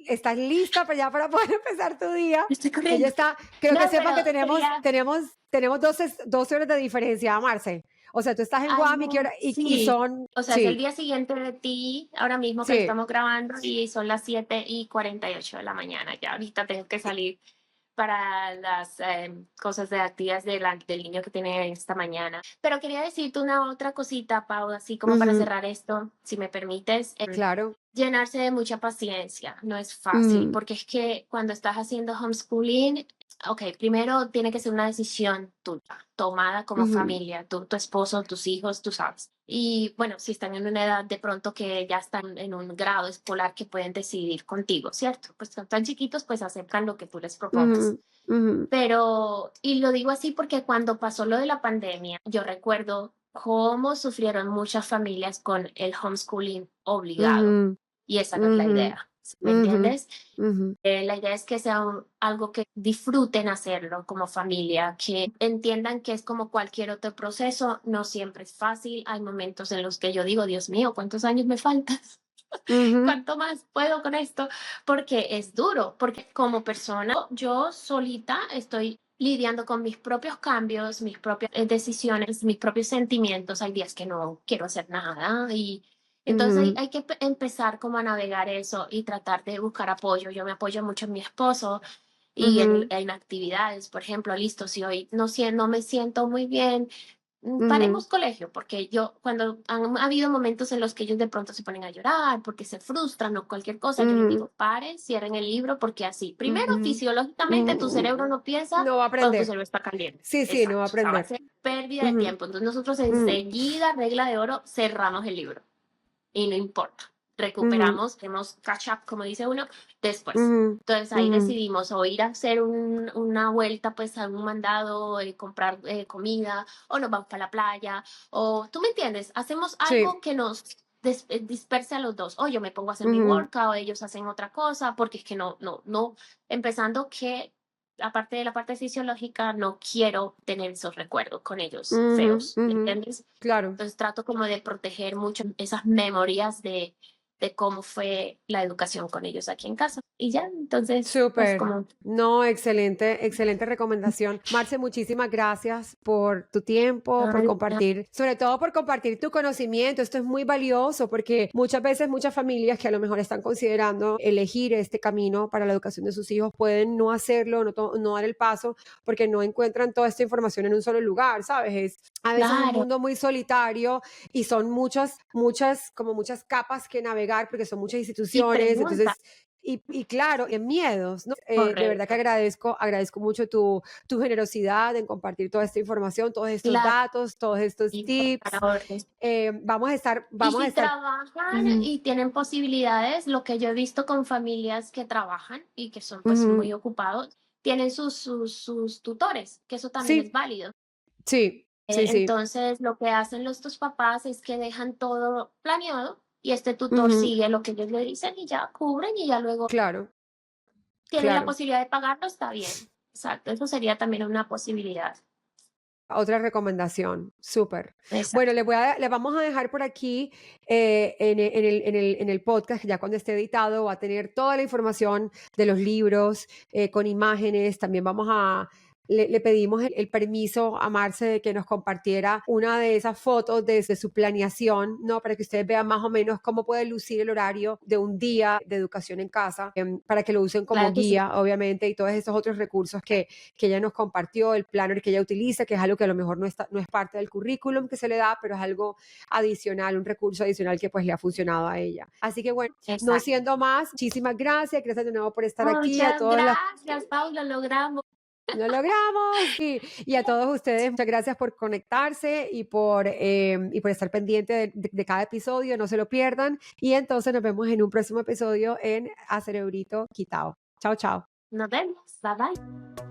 estás lista para ya para poder empezar tu día. estoy Ella corriendo. está, creo No, que sepan pero que tenemos, quería, tenemos, tenemos 12 horas de diferencia, Marce. O sea, tú estás en ay Guam y, no, y sí. son, O sea, es el sí, día siguiente de ti, ahora mismo que lo sí, estamos grabando, y son las 7:48 de la mañana. Ya ahorita tengo que salir para las cosas de actividades del niño que tiene esta mañana. Pero quería decirte una otra cosita, Pau, así como para ujú, cerrar esto, si me permites. claro, Llenarse de mucha paciencia, no es fácil, ujú, porque es que cuando estás haciendo homeschooling, ok, primero tiene que ser una decisión tuya, tomada como ujú, familia, tu esposo, tus hijos, tú sabes. Y bueno, si están en una edad de pronto que ya están en un grado escolar que pueden decidir contigo, ¿cierto? Pues son tan chiquitos, pues aceptan lo que tú les propongas. ujú, ujú, Pero, y lo digo así porque cuando pasó lo de la pandemia, yo recuerdo cómo sufrieron muchas familias con el homeschooling obligado. ujú, Y esa no es la ujú, idea, ¿sí me ujú, entiendes? ujú, La idea es que sea algo que disfruten hacerlo como familia, que entiendan que es como cualquier otro proceso, no siempre es fácil. Hay momentos en los que yo digo, Dios mío, ¿cuántos años me faltan? ujú, ¿Cuánto más puedo con esto? Porque es duro, porque como persona, yo solita estoy lidiando con mis propios cambios, mis propias decisiones, mis propios sentimientos. Hay días que no quiero hacer nada y entonces ujú, hay que empezar como a navegar eso y tratar de buscar apoyo. Yo me apoyo mucho en mi esposo y ujú, en actividades, por ejemplo, listo, si hoy no me siento muy bien, ujú, paremos colegio, porque yo, cuando han habido momentos en los que ellos de pronto se ponen a llorar, porque se frustran o cualquier cosa, yo les ujú, digo, paren, cierren el libro, porque así, primero, ujú, fisiológicamente, tu ujú. cerebro no piensa No va a cuando tu aprender. cerebro está caliente. Sí, sí, no va a Exacto, o sea, va a aprender. ser pérdida de Ujú, tiempo. Entonces nosotros ujú, enseguida, regla de oro, cerramos el libro y no importa. ujú, Recuperamos, hacemos catch up, como dice uno, después. ujú, Entonces ahí ujú. decidimos o ir a hacer una vuelta, pues a un mandado, comprar comida, o nos vamos para la playa, o tú me entiendes, hacemos Sí. algo que nos disperse a los dos. O yo me pongo a hacer mi Ujú, workout, o ellos hacen otra cosa, porque es que no, empezando que aparte de la parte fisiológica, no quiero tener esos recuerdos con ellos ujú, feos, ¿me ujú. entiendes? Claro. Entonces trato como de proteger mucho esas memorias de cómo fue la educación con ellos aquí en casa. Y ya, entonces es Súper. como, No, excelente, excelente recomendación. Marce, muchísimas gracias por tu tiempo, por ay, compartir, sobre todo por compartir tu conocimiento. Esto es muy valioso porque muchas veces muchas familias que a lo mejor están considerando elegir este camino para la educación de sus hijos pueden no hacerlo, no dar el paso porque no encuentran toda esta información en un solo lugar, ¿sabes? Es a veces un claro, mundo muy solitario y son como muchas capas que navegar porque son muchas y instituciones. pregunta, Entonces, y claro, en miedos, ¿no? De verdad que correcto, agradezco mucho tu generosidad en compartir toda esta información, todos estos claro, datos, todos estos y para tips. orden. Y Vamos a si estar, trabajan ujú, y tienen posibilidades, lo que yo he visto con familias que trabajan y que son pues ujú, muy ocupados, tienen sus tutores, que eso también es sí, válido. sí, sí, sí, Entonces, lo que hacen tus papás es que dejan todo planeado y este tutor ujú, sigue lo que ellos le dicen y ya cubren y ya luego claro, tienen la claro. posibilidad de pagarlo, está bien. Exacto, eso sería también una posibilidad. Otra recomendación, súper. Bueno, Exacto. le vamos a dejar por aquí en el podcast, ya cuando esté editado, va a tener toda la información de los libros con imágenes. También vamos le pedimos el permiso a Marce de que nos compartiera una de esas fotos desde su planeación, ¿no? Para que ustedes vean más o menos cómo puede lucir el horario de un día de educación en casa, para que lo usen como Claro que sí. guía, obviamente, y todos esos otros recursos que ella nos compartió, el planner que ella utiliza, que es algo que a lo mejor no es parte del currículum que se le da, pero es algo adicional, un recurso adicional que pues le ha funcionado a ella. Así que bueno, no Exacto. siendo más, muchísimas gracias de nuevo por estar aquí, a Muchas todas las gracias, Pau, lo logramos. lo logramos. Y a todos ustedes, muchas gracias por conectarse y por estar pendiente de cada episodio. No se lo pierdan. Y entonces nos vemos en un próximo episodio en A Cerebrito Quitao. Chao, chao. Nos vemos. Bye bye.